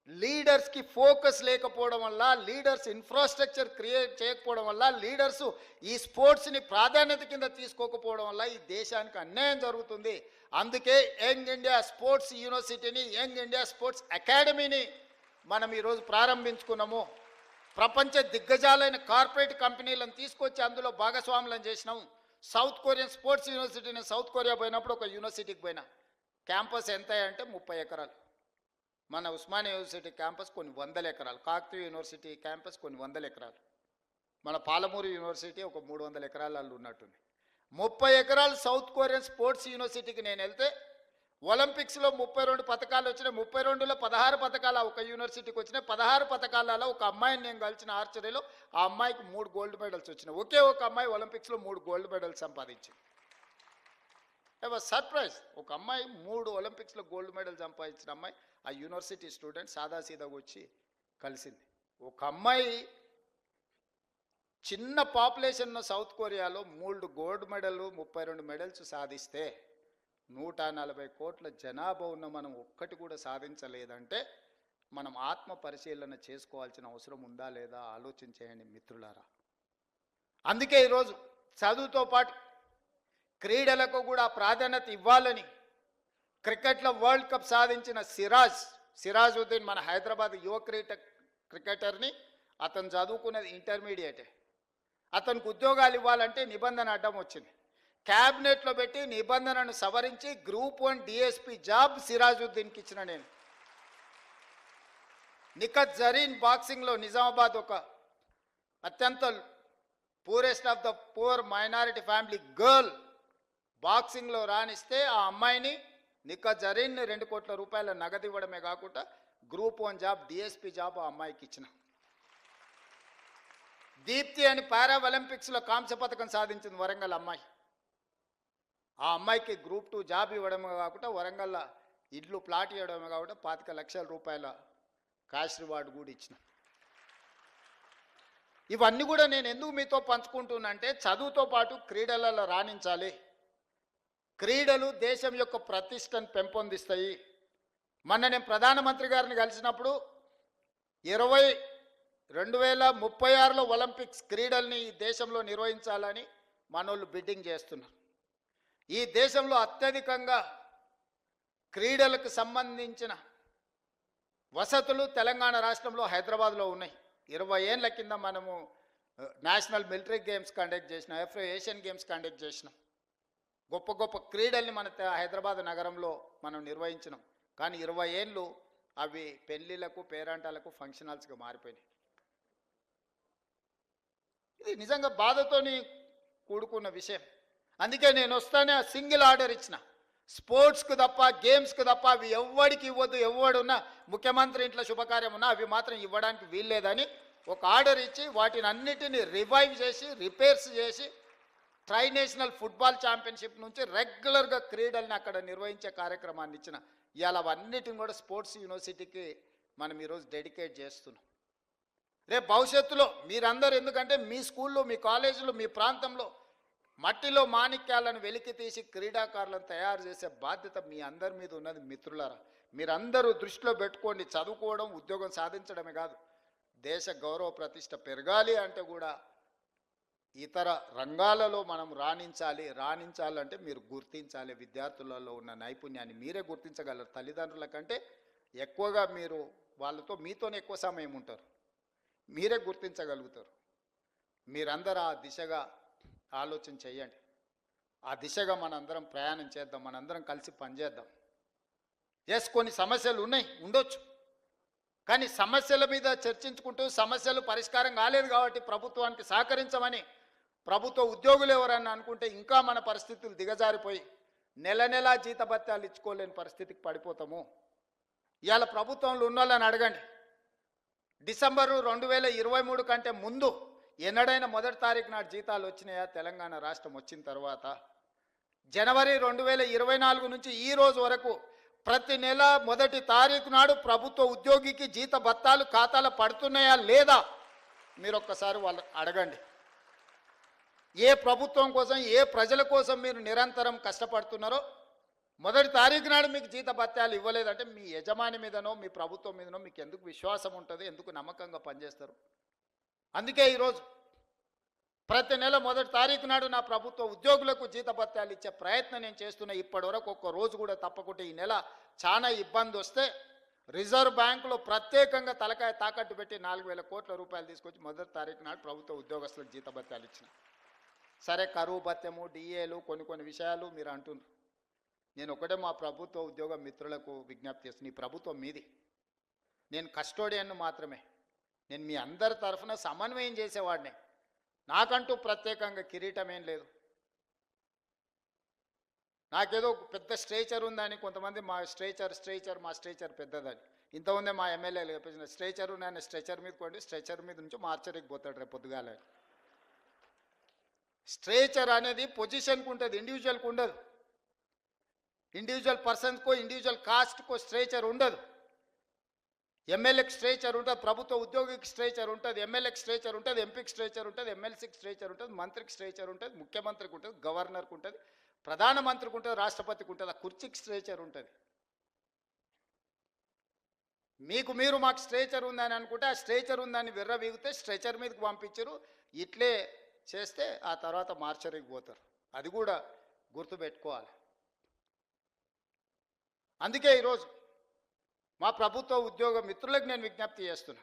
లీడర్స్కి ఫోకస్ లేకపోవడం వల్ల, లీడర్స్ ఇన్ఫ్రాస్ట్రక్చర్ క్రియేట్ చేయకపోవడం వల్ల, లీడర్స్ ఈ స్పోర్ట్స్ని ప్రాధాన్యత కింద తీసుకోకపోవడం వల్ల ఈ దేశానికి అన్యాయం జరుగుతుంది. అందుకే యంగ్ ఇండియా స్పోర్ట్స్ యూనివర్సిటీని, యంగ్ ఇండియా స్పోర్ట్స్ అకాడమీని మనం ఈరోజు ప్రారంభించుకున్నాము. ప్రపంచ దిగ్గజాలైన కార్పొరేట్ కంపెనీలను తీసుకొచ్చి అందులో భాగస్వాములను చేసినాము. సౌత్ కొరియన్ స్పోర్ట్స్ యూనివర్సిటీని సౌత్ కొరియా పోయినప్పుడు ఒక యూనివర్సిటీకి పోయినా, క్యాంపస్ ఎంత అంటే 30 ఎకరాలు. మన ఉస్మానియా యూనివర్సిటీ క్యాంపస్ కొన్ని 100 ఎకరాలు, కాకతీయ యూనివర్సిటీ క్యాంపస్ కొన్ని 100 ఎకరాలు, మన పాలమూరు యూనివర్సిటీ ఒక 300 ఎకరాలలో ఉన్నట్టుంది. 30 ఎకరాలు సౌత్ కొరియన్ స్పోర్ట్స్ యూనివర్సిటీకి నేను వెళ్తే ఒలింపిక్స్లో 32 పథకాలు వచ్చినాయి. 32లో 16 పథకాలు ఒక యూనివర్సిటీకి వచ్చినాయి. 16 పథకాలలో ఒక అమ్మాయిని నేను కలిసిన ఆర్చరీలో, ఆ అమ్మాయికి 3 గోల్డ్ మెడల్స్ వచ్చినాయి. ఒకే ఒక అమ్మాయి ఒలింపిక్స్లో 3 గోల్డ్ మెడల్స్ సంపాదించింది. I was surprise. ఒక అమ్మాయి 3 ఒలింపిక్స్లో గోల్డ్ మెడల్ సంపాదించిన అమ్మాయి ఆ యూనివర్సిటీ స్టూడెంట్ సాదాసీదాగా వచ్చి కలిసింది. ఒక అమ్మాయి చిన్న పాపులేషన్ ఉన్న సౌత్ కొరియాలో 3 గోల్డ్ మెడల్, 32 మెడల్స్ సాధిస్తే 140 కోట్ల జనాభా ఉన్న మనం ఒక్కటి కూడా సాధించలేదంటే మనం ఆత్మ పరిశీలన చేసుకోవాల్సిన అవసరం ఉందా లేదా ఆలోచించేయండి మిత్రులారా. అందుకే ఈరోజు చదువుతో పాటు క్రీడలకు కూడా ప్రాధాన్యత ఇవ్వాలని క్రికెట్లో వరల్డ్ కప్ సాధించిన సిరాజుద్దీన్ మన హైదరాబాద్ యువ క్రికెటర్ని, అతను చదువుకున్నది ఇంటర్మీడియటే. అతనికి ఉద్యోగాలు ఇవ్వాలంటే నిబంధన అడ్డం వచ్చింది. క్యాబినెట్లో పెట్టి నిబంధనను సవరించి గ్రూప్ 1 డిఎస్పీ జాబ్ సిరాజుద్దీన్కి ఇచ్చిన నేను. నిఖత్ జరీన్ బాక్సింగ్లో నిజామాబాద్ ఒక అత్యంత purest of the poor minority family girl బాక్సింగ్లో రాణిస్తే ఆ అమ్మాయిని నిఖత్ జరీన్ 2 కోట్ల రూపాయల నగదు ఇవ్వడమే కాకుండా గ్రూప్ 1 జాబ్ డిఎస్పీ జాబ్ ఆ అమ్మాయికి ఇచ్చిన. దీప్తి అని పారా ఒలింపిక్స్లో కాంస్య పథకం సాధించింది వరంగల్ అమ్మాయి. ఆ అమ్మాయికి గ్రూప్ 2 జాబ్ ఇవ్వడమే కాకుండా వరంగల్లో ఇల్లు ప్లాట్ ఇవ్వడమే కాకుండా 25 లక్షల రూపాయల క్యాష్ రివార్డు కూడా ఇచ్చిన. ఇవన్నీ కూడా నేను ఎందుకు మీతో పంచుకుంటున్నానంటే చదువుతో పాటు క్రీడలలో రాణించాలి. క్రీడలు దేశం యొక్క ప్రతిష్టను పెంపొందిస్తాయి. మొన్న నేను ప్రధానమంత్రి గారిని కలిసినప్పుడు 2036లో ఒలింపిక్స్ క్రీడల్ని ఈ దేశంలో నిర్వహించాలని మనోళ్ళు బిడ్డింగ్ చేస్తున్నారు. ఈ దేశంలో అత్యధికంగా క్రీడలకు సంబంధించిన వసతులు తెలంగాణ రాష్ట్రంలో హైదరాబాద్లో ఉన్నాయి. 20 ఏళ్ల కింద మనము నేషనల్ మిలిటరీ గేమ్స్ కండక్ట్ చేసినాం, ఏషియన్ గేమ్స్ కండక్ట్ చేసినాం. గొప్ప గొప్ప క్రీడల్ని మన హైదరాబాద్ నగరంలో మనం నిర్వహించినాం. కానీ 20 ఏళ్ళు అవి పెళ్ళిళ్ళకు, పేరంటాలకు, ఫంక్షన్ హాల్స్గా మారిపోయినాయి. ఇది నిజంగా బాధతోని కూడుకున్న విషయం. అందుకే నేను వస్తానే సింగిల్ ఆర్డర్ ఇచ్చిన, స్పోర్ట్స్కు తప్ప గేమ్స్కు తప్ప అవి ఎవరికి ఇవ్వద్దు. ఎవడున్నా ముఖ్యమంత్రి ఇంట్లో శుభకార్యం ఉన్నా అవి మాత్రం ఇవ్వడానికి వీల్లేదని ఒక ఆర్డర్ ఇచ్చి వాటిని అన్నిటిని రివైవ్ చేసి రిపేర్స్ చేసి నేషనల్ ఫుట్బాల్ ఛాంపియన్షిప్ నుంచి రెగ్యులర్గా క్రీడల్ని అక్కడ నిర్వహించే కార్యక్రమాన్ని ఇచ్చిన. ఇవాళ అవన్నిటిని కూడా స్పోర్ట్స్ యూనివర్సిటీకి మనం ఈరోజు డెడికేట్ చేస్తున్నాం. రేపు భవిష్యత్తులో మీరందరూ, ఎందుకంటే మీ స్కూల్లో, మీ కాలేజీలో, మీ ప్రాంతంలో మట్టిలో మాణిక్యాలను వెలికి తీసి క్రీడాకారులను తయారు చేసే బాధ్యత మీ అందరి మీద ఉన్నది. మిత్రులారా, మీరందరూ దృష్టిలో పెట్టుకోండి. చదువుకోవడం, ఉద్యోగం సాధించడమే కాదు, దేశ గౌరవ ప్రతిష్ట పెరగాలి అంటే కూడా ఇతర రంగాలలో మనం రాణించాలంటే మీరు గుర్తించాలి. విద్యార్థులలో ఉన్న నైపుణ్యాన్ని మీరే గుర్తించగలరు. తల్లిదండ్రుల కంటే ఎక్కువగా మీరు వాళ్ళతో మీతోనే ఎక్కువ సమయం ఉంటారు, మీరే గుర్తించగలుగుతారు. మీరందరూ ఆ దిశగా ఆలోచన చేయండి. ఆ దిశగా మనందరం ప్రయాణం చేద్దాం, మనందరం కలిసి పనిచేద్దాం. కొన్ని సమస్యలు ఉండొచ్చు, కానీ సమస్యల మీద చర్చించుకుంటూ సమస్యలు పరిష్కారం కాలేదు కాబట్టి ప్రభుత్వానికి సహకరించమని ప్రభుత్వ ఉద్యోగులు ఎవరన్నా అనుకుంటే ఇంకా మన పరిస్థితులు దిగజారిపోయి నెల జీతభత్యాలు ఇచ్చుకోలేని పరిస్థితికి పడిపోతాము. ఇవాళ ప్రభుత్వంలో ఉన్న వాళ్ళని అడగండి, డిసెంబరు 2023 కంటే ముందు ఎన్నడైనా 1వ తారీఖు నాడు జీతాలు వచ్చినాయా? తెలంగాణ రాష్ట్రం వచ్చిన తర్వాత జనవరి 2024 నుంచి ఈ రోజు వరకు ప్రతి నెల 1వ తారీఖు నాడు ప్రభుత్వ ఉద్యోగికి జీత భత్తాలు ఖాతాలో పడుతున్నాయా లేదా? మీరు ఒక్కసారి వాళ్ళు అడగండి. ఏ ప్రభుత్వం కోసం, ఏ ప్రజల కోసం మీరు నిరంతరం కష్టపడుతున్నారో 1వ తారీఖు నాడు మీకు జీత భత్యాలు ఇవ్వలేదంటే మీ యజమాని మీదనో మీ ప్రభుత్వం మీదనో మీకు ఎందుకు విశ్వాసం ఉంటుంది? ఎందుకు నమ్మకంగా పనిచేస్తారు? అందుకే ఈరోజు ప్రతి నెల 1వ తారీఖు నాడు నా ప్రభుత్వ ఉద్యోగులకు జీత భత్యాలు ఇచ్చే ప్రయత్నం నేను చేస్తున్నా. ఇప్పటివరకు ఒక్క రోజు కూడా తప్పకుండా ఈ నెల చాలా ఇబ్బంది వస్తే రిజర్వ్ బ్యాంకులో ప్రత్యేకంగా తలకాయ తాకట్టు పెట్టి 4,000 కోట్ల రూపాయలు తీసుకొచ్చి 1వ తారీఖు నాడు ప్రభుత్వ ఉద్యోగస్తులకు జీత భత్యాలు ఇచ్చిన. సరే, కరువు భత్యము, డిఏలు, కొన్ని విషయాలు మీరు అంటున్నారు. నేను ఒకటే మా ప్రభుత్వ ఉద్యోగ మిత్రులకు విజ్ఞప్తి చేస్తున్నాను. ఈ ప్రభుత్వం మీది, నేను కస్టోడియన్ను మాత్రమే. నేను మీ అందరి తరఫున సమన్వయం చేసేవాడిని. నాకంటూ ప్రత్యేకంగా కిరీటం ఏం లేదు. నాకేదో పెద్ద స్ట్రేచర్ ఉందని కొంతమంది మా స్ట్రేచర్ పెద్దదని. ఇంతకుముందే మా ఎమ్మెల్యేలు చెప్పేసిన స్ట్రేచర్ నేను స్ట్రెచర్ మీద కొండి, స్ట్రెచర్ మీద నుంచి మార్చరికి పోతాడు రేపు పొద్దుగాల. స్ట్రేచర్ అనేది పొజిషన్కి ఉంటుంది, ఇండివిజువల్కి ఉండదు. ఇండివిజువల్ పర్సన్స్కో, ఇండివిజువల్ కాస్ట్కో స్ట్రేచర్ ఉండదు. ఎమ్మెల్యేకి స్ట్రేచర్ ఉంటుంది, ప్రభుత్వ ఉద్యోగికి స్ట్రేచర్ ఉంటుంది, ఎమ్మెల్యేకి స్ట్రేచర్ ఉంటుంది, ఎంపీకి స్ట్రేచర్ ఉంటుంది, ఎమ్మెల్సీకి స్ట్రేచర్ ఉంటుంది, మంత్రికి స్ట్రేచర్ ఉంటుంది, ముఖ్యమంత్రికి ఉంటుంది, గవర్నర్కి ఉంటుంది, ప్రధానమంత్రికి ఉంటుంది, రాష్ట్రపతికి ఉంటుంది, ఆ కుర్చీకి స్ట్రేచర్ ఉంటుంది. మీకు మీరు మాకు స్ట్రేచర్ ఉందని అనుకుంటే ఆ స్ట్రేచర్ ఉందని విర్రవీగితే స్ట్రెచర్ మీదకి పంపించరు. ఇట్లే చేస్తే ఆ తర్వాత మార్చరికి పోతారు. అది కూడా గుర్తుపెట్టుకోవాలి. అందుకే ఈరోజు మా ప్రభుత్వ ఉద్యోగ మిత్రులకు నేను విజ్ఞప్తి చేస్తున్నా.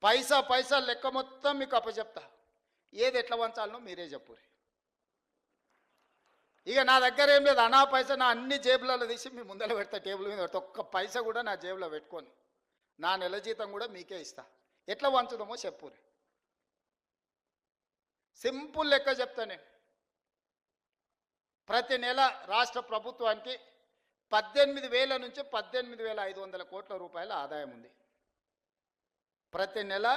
పైసా పైసా లెక్క మొత్తం మీకు అప్పచెప్తా. ఏది ఎట్లా వంచాలనో మీరే చెప్పురి. ఇక నా దగ్గర ఏం లేదు, అనా పైసా నా అన్ని జేబులలో తీసి మీ ముందర పెడతా, టేబుల్ మీద పెడతా. ఒక్క పైసా కూడా నా జేబులో పెట్టుకొని నా నెల జీతం కూడా మీకే ఇస్తా. ఎట్లా వంచుదామో చెప్పురి. సింపుల్ లెక్క చెప్తా నేను. ప్రతి నెల రాష్ట్ర ప్రభుత్వానికి 18,000 నుంచి 18,500 కోట్ల రూపాయల ఆదాయం ఉంది. ప్రతి నెల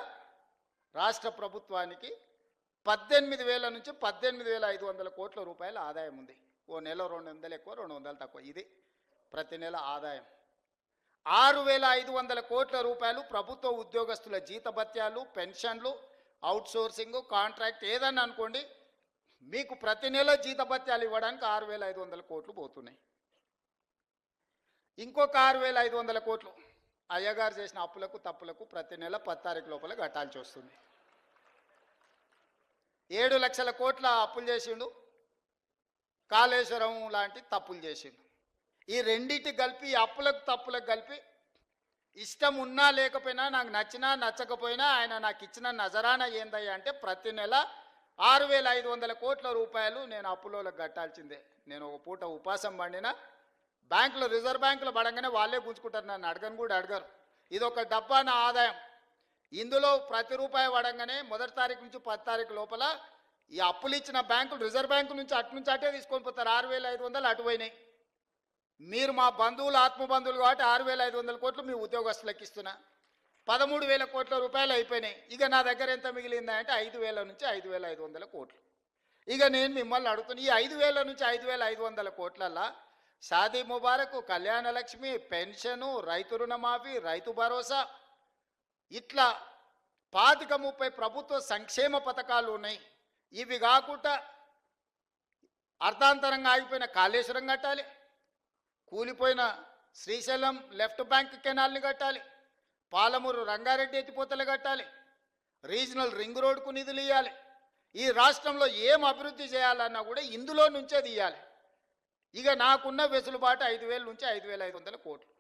రాష్ట్ర ప్రభుత్వానికి 18,000 నుంచి 18,500 కోట్ల రూపాయల ఆదాయం ఉంది. ఓ నెల 200 ఎక్కువ, 200 తక్కువ, ఇది ప్రతి నెల ఆదాయం. 6,500 కోట్ల రూపాయలు ప్రభుత్వ ఉద్యోగస్తుల జీతభత్యాలు, పెన్షన్లు, అవుట్సోర్సింగ్, కాంట్రాక్ట్ ఏదన్నా అనుకోండి, మీకు ప్రతి నెల జీతభత్యాలు ఇవ్వడానికి 6,500 కోట్లు పోతున్నాయి. ఇంకొక 6,500 కోట్లు అయ్యగారు చేసిన అప్పులకు తప్పులకు ప్రతి నెల 10 తారీఖు లోపల కట్టాల్సి వస్తుంది. 7 లక్షల కోట్ల అప్పులు చేసిండు, కాళేశ్వరం లాంటి తప్పులు చేసిండు. ఈ రెండింటి కలిపి, అప్పులకు తప్పులకు కలిపి, ఇష్టం ఉన్నా లేకపోయినా, నాకు నచ్చినా నచ్చకపోయినా ఆయన నాకు ఇచ్చిన నజరానా ఏందయ్యా అంటే ప్రతి నెల 6,500 కోట్ల రూపాయలు నేను అప్పులోకి కట్టాల్సిందే. నేను ఒక పూట ఉపాసం పండినా బ్యాంకులో, రిజర్వ్ బ్యాంకులో పడంగానే వాళ్ళే గుంజుకుంటారు, నన్ను అడగను కూడా అడగరు. ఇది ఒక డబ్బా నా ఆదాయం. ఇందులో ప్రతి రూపాయి పడంగానే 1 తారీఖు నుంచి 10 తారీఖు లోపల ఈ అప్పులు ఇచ్చిన బ్యాంకులు, రిజర్వ్ బ్యాంకు నుంచి అటే తీసుకొని పోతారు. 6,500 అటు పోయినాయి. మీరు మా బంధువులు, ఆత్మబంధువులు కాబట్టి 6,500 కోట్లు మీ ఉద్యోగస్తులకు ఇస్తున్నా. 13,000 కోట్ల రూపాయలు అయిపోయినాయి. ఇక నా దగ్గర ఎంత మిగిలిందా అంటే 5,000 నుంచి 5,500 కోట్లు. ఇక నేను మిమ్మల్ని అడుగుతున్నా, ఈ 5,000 నుంచి 5,500 కోట్లల్లా షాదీ ముబారక్, కళ్యాణ లక్ష్మి, పెన్షను, రైతు రుణమాఫీ, రైతు భరోసా, ఇట్లా 25-30 ప్రభుత్వ సంక్షేమ పథకాలు ఉన్నాయి. ఇవి కాకుండా అర్ధాంతరంగా ఆగిపోయిన కాళేశ్వరం కట్టాలి, కూలిపోయిన శ్రీశైలం లెఫ్ట్ బ్యాంక్ కెనాల్ని కట్టాలి, పాలమూరు రంగారెడ్డి ఎత్తిపోతలు కట్టాలి, రీజనల్ రింగ్ రోడ్కు నిధులు ఇవ్వాలి. ఈ రాష్ట్రంలో ఏం అభివృద్ధి చేయాలన్నా కూడా ఇందులో నుంచే తీయాలి. ఇక నాకున్న వెసులుబాటు 5,000 నుంచి 5,500 కోట్లు.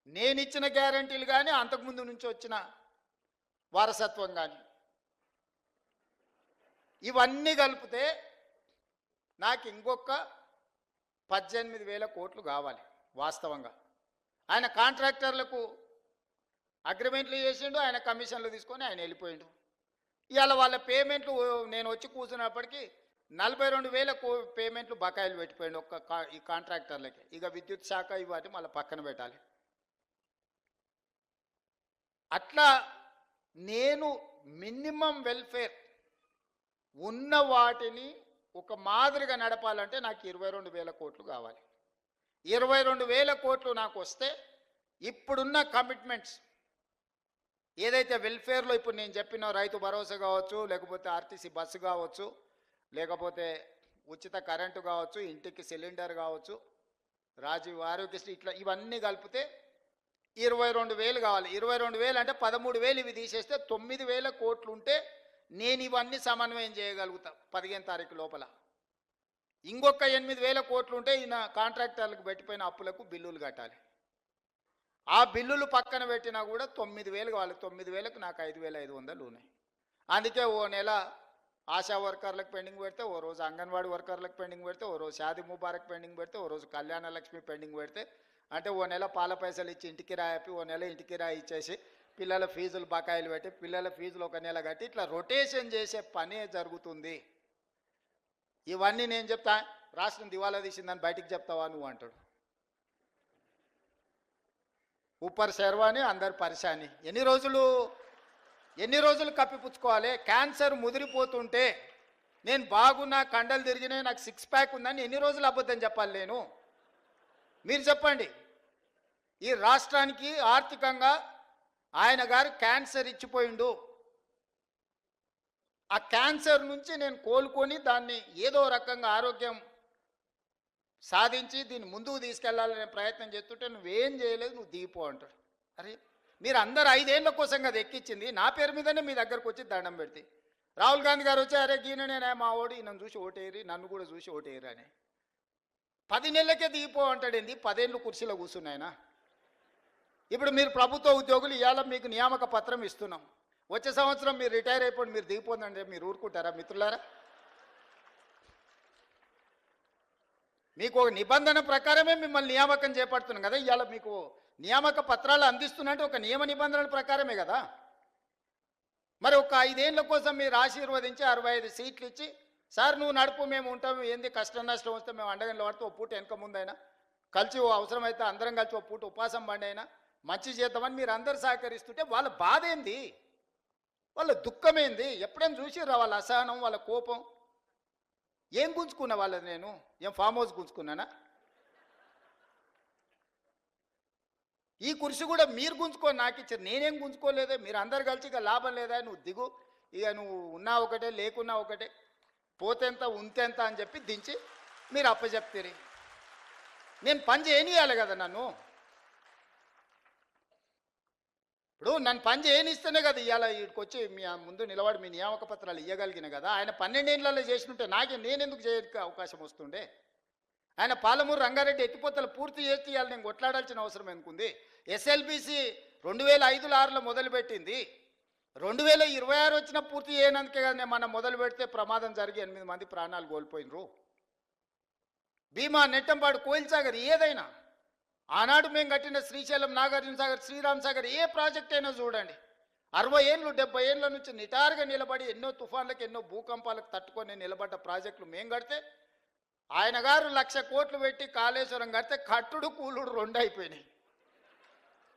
నేనిచ్చిన గ్యారంటీలు కానీ, అంతకుముందు నుంచి వచ్చిన వారసత్వం కానీ, ఇవన్నీ కలిపితే నాకు ఇంకొక 18,000 కోట్లు కావాలి వాస్తవంగా. ఆయన కాంట్రాక్టర్లకు అగ్రిమెంట్లు చేసిండు, ఆయన కమిషన్లు తీసుకొని ఆయన వెళ్ళిపోయిండు. ఇవాళ వాళ్ళ పేమెంట్లు నేను వచ్చి కూర్చున్నప్పటికీ 42,000 పేమెంట్లు బకాయిలు పెట్టిపోయిండు ఈ కాంట్రాక్టర్లకి. ఇక విద్యుత్ శాఖ ఇవాటి మళ్ళీ పక్కన పెట్టాలి. అట్లా నేను మినిమం వెల్ఫేర్ ఉన్న వాటిని ఒక మాదిరిగా నడపాలంటే నాకు 22,000 కోట్లు కావాలి. 22,000 కోట్లు నాకు వస్తే ఇప్పుడున్న కమిట్మెంట్స్ ఏదైతే వెల్ఫేర్లో ఇప్పుడు నేను చెప్పిన రైతు భరోసా కావచ్చు, లేకపోతే ఆర్టీసీ బస్సు కావచ్చు, లేకపోతే ఉచిత కరెంటు కావచ్చు, ఇంటికి సిలిండర్ కావచ్చు, రాజీవ్ ఆరోగ్యశ్రీ, ఇట్లా ఇవన్నీ కలిపితే 22,000 కావాలి. 22,000 అంటే 13,000 ఇవి తీసేస్తే 9,000 కోట్లు ఉంటే నేను ఇవన్నీ సమన్వయం చేయగలుగుతా 15 తారీఖు లోపల. ఇంకొక 8,000 కోట్లు ఉంటే ఈయన కాంట్రాక్టర్లకు పెట్టిపోయిన అప్పులకు బిల్లులు కట్టాలి. ఆ బిల్లులు పక్కన పెట్టినా కూడా 9,000 కావాలి. 9,000కు నాకు 5,500 ఉన్నాయి. అందుకే ఓ నెల ఆశా వర్కర్లకు పెండింగ్ పెడితే, ఓ రోజు అంగన్వాడీ వర్కర్లకు పెండింగ్ పెడితే, ఓ రోజు షాదీ ముబారక్ పెండింగ్ పెడితే, ఓ రోజు కళ్యాణ లక్ష్మి పెండింగ్ పెడితే, అంటే ఓ నెల పాల పైసలు ఇచ్చి ఇంటికి రాయపి, ఓ నెల ఇంటికి రాయి ఇచ్చేసి పిల్లల ఫీజులు బకాయిలు పెట్టి, పిల్లల ఫీజులు ఒక నెల కట్టి, ఇట్లా రొటేషన్ చేసే పనే జరుగుతుంది. ఇవన్నీ నేను చెప్తా, రాష్ట్రం దివాలా తీసిందని బయటికి చెప్తావా నువ్వు అంటాడు. ఊపర్ శర్వాని అందరు పరిశాని. ఎన్ని రోజులు కప్పిపుచ్చుకోవాలి? క్యాన్సర్ ముదిరిపోతుంటే నేను బాగున్నా, కండలు తిరిగినాయి, నాకు 6 ప్యాక్ ఉందని ఎన్ని రోజులు అబద్ధం చెప్పాలి నేను? మీరు చెప్పండి. ఈ రాష్ట్రానికి ఆర్థికంగా ఆయన గారు క్యాన్సర్ ఇచ్చిపోయిండు, ఆ క్యాన్సర్ నుంచి నేను కోలుకొని దాన్ని ఏదో రకంగా ఆరోగ్యం సాధించి దీన్ని ముందుకు తీసుకెళ్లాలనే ప్రయత్నం చేస్తుంటే నువ్వేం చేయలేదు, నువ్వు దిగిపో అంటాడు. అరే మీరు అందరు 5 ఏళ్ల కోసం కదా ఎక్కించింది, నా పేరు మీదనే మీ దగ్గరకు వచ్చి దండం పెడితే రాహుల్ గాంధీ గారు వచ్చి అరే గీననే మా ఓడి నన్ను చూసి ఓటేరి, నన్ను కూడా చూసి ఓటేరి అని 10 నెలలకే దిగిపో అంటాడేంది, 10 ఏళ్ళు కుర్చీలో కూర్చున్నాయన. ఇప్పుడు మీరు ప్రభుత్వ ఉద్యోగులు, ఇవాళ మీకు నియామక పత్రం ఇస్తున్నాం, వచ్చే సంవత్సరం మీరు రిటైర్ అయిపోయి మీరు దిగిపోందంటే మీరు ఊరుకుంటారా మిత్రులారా? మీకు ఒక నిబంధన ప్రకారమే మిమ్మల్ని నియామకం చేపడుతున్నాం కదా, ఇవాళ మీకు నియామక పత్రాలు అందిస్తున్నట్టు ఒక నియమ నిబంధనల ప్రకారమే కదా. మరి ఒక 5 ఏళ్ల కోసం మీరు ఆశీర్వదించి 65 సీట్లు ఇచ్చి సార్ నువ్వు నడుపు మేము ఉంటాం, ఏంది కష్టం నష్టం వస్తే మేము అండగంలో పడితే ఓ పూట వెనక ముందైనా కలిసి అవసరమైతే అందరం కలిసి ఓ పూట ఉపాసం బండి అయినా మంచి చేద్దామని మీరు అందరు సహకరిస్తుంటే వాళ్ళ బాధ ఏంది, వాళ్ళ దుఃఖమేంది? ఎప్పుడైనా చూసిర్రా వాళ్ళ అసహనం, వాళ్ళ కోపం? ఏం గుంజుకున్నా వాళ్ళది? నేను ఏం ఫామ్ హౌస్ గుంజుకున్నానా? ఈ కుర్చీ కూడా మీరు గుంజుకొని నాకు ఇచ్చారు, నేనేం గుంజుకోలేదే. మీరు అందరు కలిసి ఇక లాభం లేదా, నువ్వు దిగు, ఇక నువ్వు ఉన్నా ఒకటే లేకున్నా ఒకటే, పోతేంత ఉంతేంత అని చెప్పి దించి మీరు అప్పచెప్తారు. నేను పని చేయనియాలి కదా నన్ను. ఇప్పుడు నన్ను పని చేయనిస్తేనే కదా ఇవాళ వీడికి వచ్చి మీ ముందు నిలబడి మీ నియామక పత్రాలు ఇవ్వగలిగిన కదా. ఆయన 12 ఏళ్లలో చేసినట్టే నేనెందుకు చేయడానికి అవకాశం వస్తుండే? ఆయన పాలమూరు రంగారెడ్డి ఎత్తిపోతలు పూర్తి చేసి ఇవాళ నేను కొట్లాడాల్సిన అవసరం ఎందుకుంది? ఎస్ఎల్బిసి 2005-6లో మొదలుపెట్టింది, 2026 వచ్చినా పూర్తి చేయనందుకే కదా నేను మనం మొదలు పెడితే ప్రమాదం జరిగి 8 మంది ప్రాణాలు కోల్పోయినరు. భీమా, నెట్టంపాడు, కోయిల్ సాగర్ ఏదైనా, ఆనాడు మేము కట్టిన శ్రీశైలం, నాగార్జున సాగర్, శ్రీరామ్ సాగర్ ఏ ప్రాజెక్ట్ అయినా చూడండి, 60 ఏళ్ళు 70 ఏళ్ళ నుంచి నిటారుగా నిలబడి ఎన్నో తుఫాన్లకు ఎన్నో భూకంపాలకు తట్టుకొని నిలబడ్డ ప్రాజెక్టులు మేము కడితే, ఆయన గారు 1,00,000 కోట్లు పెట్టి కాళేశ్వరం కడితే కట్టుడు కూలుడు 2 అయిపోయినాయి.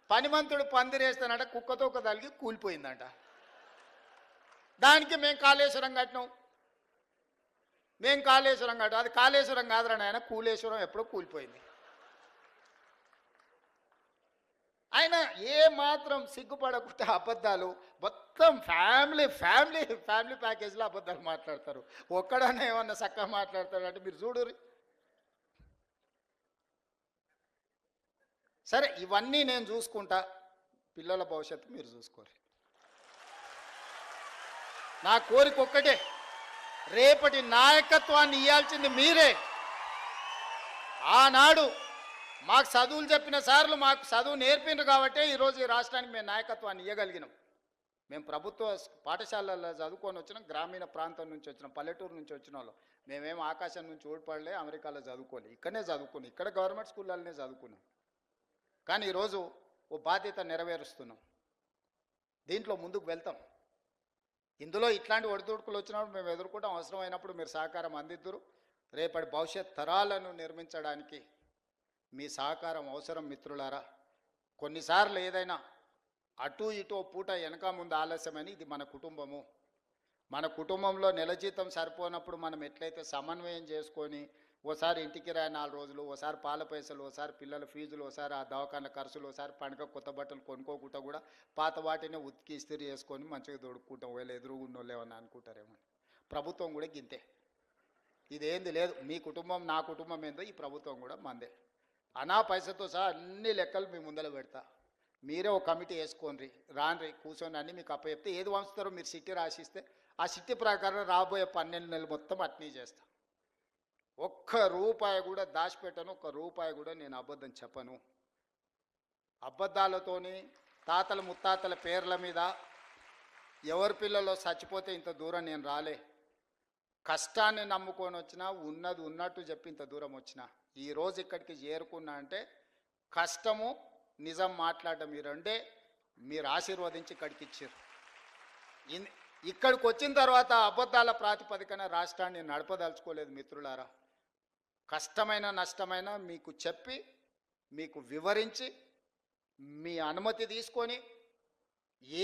పనిమంతుడు పందిరేస్తానంట, కుక్కతో ఒక తలిగి కూలిపోయిందంట. దానికి మేము కాళేశ్వరం కట్టినాం, మేము కాళేశ్వరం కట్టాం. అది కాళేశ్వరం కాదురా నాయన, కూలేశ్వరం ఎప్పుడో కూలిపోయింది. ఆయన ఏ మాత్రం సిగ్గుపడకుండా అబద్ధాలు, మొత్తం ఫ్యామిలీ ఫ్యామిలీ ఫ్యామిలీ ప్యాకేజ్లో అబద్ధాలు మాట్లాడతారు. ఒక్కడనే ఏమన్నా చక్కగా మాట్లాడతాడు అంటే మీరు చూడరు. సరే ఇవన్నీ నేను చూసుకుంటా, పిల్లల భవిష్యత్తు మీరు చూసుకోరు. నా కోరిక ఒక్కటే, రేపటి నాయకత్వాన్ని ఇవ్వాల్సింది మీరే. ఆనాడు మాకు చదువులు చెప్పిన సార్లు మాకు చదువు నేర్పిండ్రు కాబట్టి ఈరోజు ఈ రాష్ట్రానికి మేము నాయకత్వాన్ని ఇవ్వగలిగినాం. మేము ప్రభుత్వ పాఠశాలల్లో చదువుకొని వచ్చినాం, గ్రామీణ ప్రాంతం నుంచి వచ్చినాం, పల్లెటూరు నుంచి వచ్చిన వాళ్ళు. మేమేం ఆకాశం నుంచి ఊడిపడలే, అమెరికాలో చదువుకోలే, ఇక్కడనే చదువుకున్నాం, ఇక్కడ గవర్నమెంట్ స్కూళ్ళనే చదువుకున్నాం. కానీ ఈరోజు ఓ బాధ్యత నెరవేరుస్తున్నాం, దీంట్లో ముందుకు వెళ్తాం. ఇందులో ఇట్లాంటి ఒడిదుడుకులు వచ్చినప్పుడు మేము ఎదుర్కొంటాం, అవసరమైనప్పుడు మీరు సహకారం అందిద్దురు. రేపటి భవిష్యత్ తరాలను నిర్మించడానికి మీ సహకారం అవసరం మిత్రులారా. కొన్నిసార్లు ఏదైనా అటు ఇటు పూట వెనక ముందు ఆలస్యమని, ఇది మన కుటుంబము. మన కుటుంబంలో నెల జీతం సరిపోనప్పుడు మనం ఎట్లయితే సమన్వయం చేసుకొని ఓసారి ఇంటికి రాయి 4 రోజులు, ఓసారి పాల పైసలు, ఓసారి పిల్లల ఫీజులు, ఓసారి ఆ దవాఖాన ఖర్చులు, ఓసారి పండుగ కొత్త బట్టలు కొనుక్కోకుండా కూడా పాత వాటిని ఉతికి ఇస్త్రీ చేసుకొని మంచిగా దొడుక్కుంటాం. వీళ్ళు ఎదురుగున్నోళ్ళు ఏమన్నా అనుకుంటారేమో. ప్రభుత్వం కూడా గింతే, ఇదేంది లేదు. మీ కుటుంబం నా కుటుంబం ఏందో ఈ ప్రభుత్వం కూడా మందే. అనా పైసతో సహా అన్ని లెక్కలు మీ ముందర పెడతా, మీరే ఒక కమిటీ వేసుకోండి, రాండ్రి కూర్చొని అన్నీ మీకు అప్పచెప్తే ఏది వంచుతారో మీరు సిట్టి రాసిస్తే ఆ సిట్టి ప్రకారం రాబోయే 12 నెలలు మొత్తం అట్నీ చేస్తా. ఒక్క రూపాయి కూడా దాచిపెట్టను, ఒక్క రూపాయి కూడా నేను అబద్ధం చెప్పను. అబద్ధాలతోని తాతల ముత్తాతల పేర్ల మీద ఎవరి పిల్లలో చచ్చిపోతే ఇంత దూరం నేను రాలే. కష్టాన్ని నమ్ముకొని వచ్చినా, ఉన్నది ఉన్నట్టు చెప్పి ఇంత దూరం వచ్చినా, ఈరోజు ఇక్కడికి చేరుకున్నా అంటే కష్టము నిజం మాట్లాడడం ఈ రెండే మీరు ఆశీర్వదించి ఇక్కడికి ఇచ్చారు. ఇక్కడికి వచ్చిన తర్వాత అబద్ధాల ప్రాతిపదికన రాష్ట్రాన్ని నడపదలుచుకోలేదు మిత్రులారా. కష్టమైన నష్టమైన మీకు చెప్పి, మీకు వివరించి, మీ అనుమతి తీసుకొని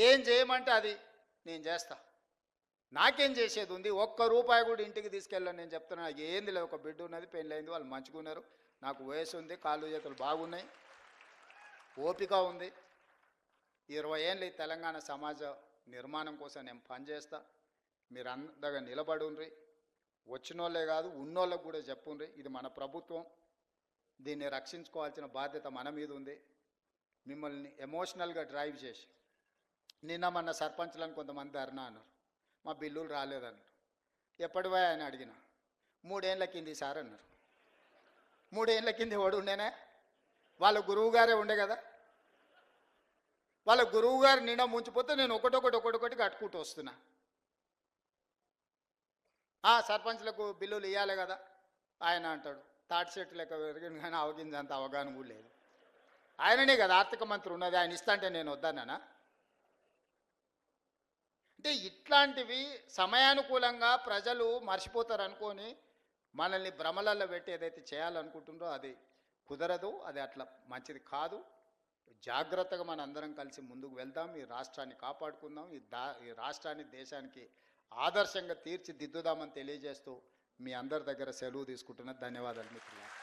ఏం చేయమంటే అది నేను చేస్తా. నాకేం చేసేది ఉంది? ఒక్క రూపాయి కూడా ఇంటికి తీసుకెళ్ళాను. నేను చెప్తున్నా, ఏంది లేదు, ఒక బిడ్డ ఉన్నది, పెళ్ళైంది, వాళ్ళు మంచిగా ఉన్నారు, నాకు వయసు ఉంది, కాళ్ళు చేతులు బాగున్నాయి, ఓపిక ఉంది. 20 ఏళ్ళు ఈ తెలంగాణ సమాజ నిర్మాణం కోసం నేను పనిచేస్తా. మీరు అందగా నిలబడుండ్రి. వచ్చినోళ్ళే కాదు ఉన్నోళ్ళకు కూడా చెప్పుండ్రి, ఇది మన ప్రభుత్వం, దీన్ని రక్షించుకోవాల్సిన బాధ్యత మన మీద ఉంది. మిమ్మల్ని ఎమోషనల్గా డ్రైవ్ చేసి నిన్న మన సర్పంచ్లను కొంతమంది ధర్నా అన్నారు, మా బిల్లులు రాలేదన్నారు. ఎప్పటివా అని అడిగిన, 3 ఏళ్ళ కింది సార్ అన్నారు. 3 ఏళ్ళ కింది ఎవడు ఉండేనా? వాళ్ళ గురువు గారే ఉండే కదా. వాళ్ళ గురువు గారు నిండా ముంచిపోతే నేను ఒకటొకటి కట్టుకుంటూ వస్తున్నా. సర్పంచ్లకు బిల్లులు ఇవ్వాలి కదా. ఆయన అంటాడు తాటి చెట్టు లెక్క పెరిగింది కానీ అవగిందంత అవగాహన కూడా లేదు. ఆయననే కదా ఆర్థిక మంత్రి ఉన్నది, ఆయన ఇస్తా అంటే నేను వద్దన్నానా? అంటే ఇట్లాంటివి సమయానుకూలంగా ప్రజలు మర్చిపోతారు అనుకొని మనల్ని భ్రమలలో పెట్టి ఏదైతే చేయాలనుకుంటుందో అది కుదరదు, అది అట్లా మంచిది కాదు. జాగ్రత్తగా మన అందరం కలిసి ముందుకు వెళ్దాం, ఈ రాష్ట్రాన్ని కాపాడుకుందాం, ఈ రాష్ట్రాన్ని దేశానికి ఆదర్శంగా తీర్చిదిద్దుదామని తెలియజేస్తూ మీ అందరి దగ్గర సెలవు తీసుకుంటున్నా. ధన్యవాదాలు మిత్రులారా.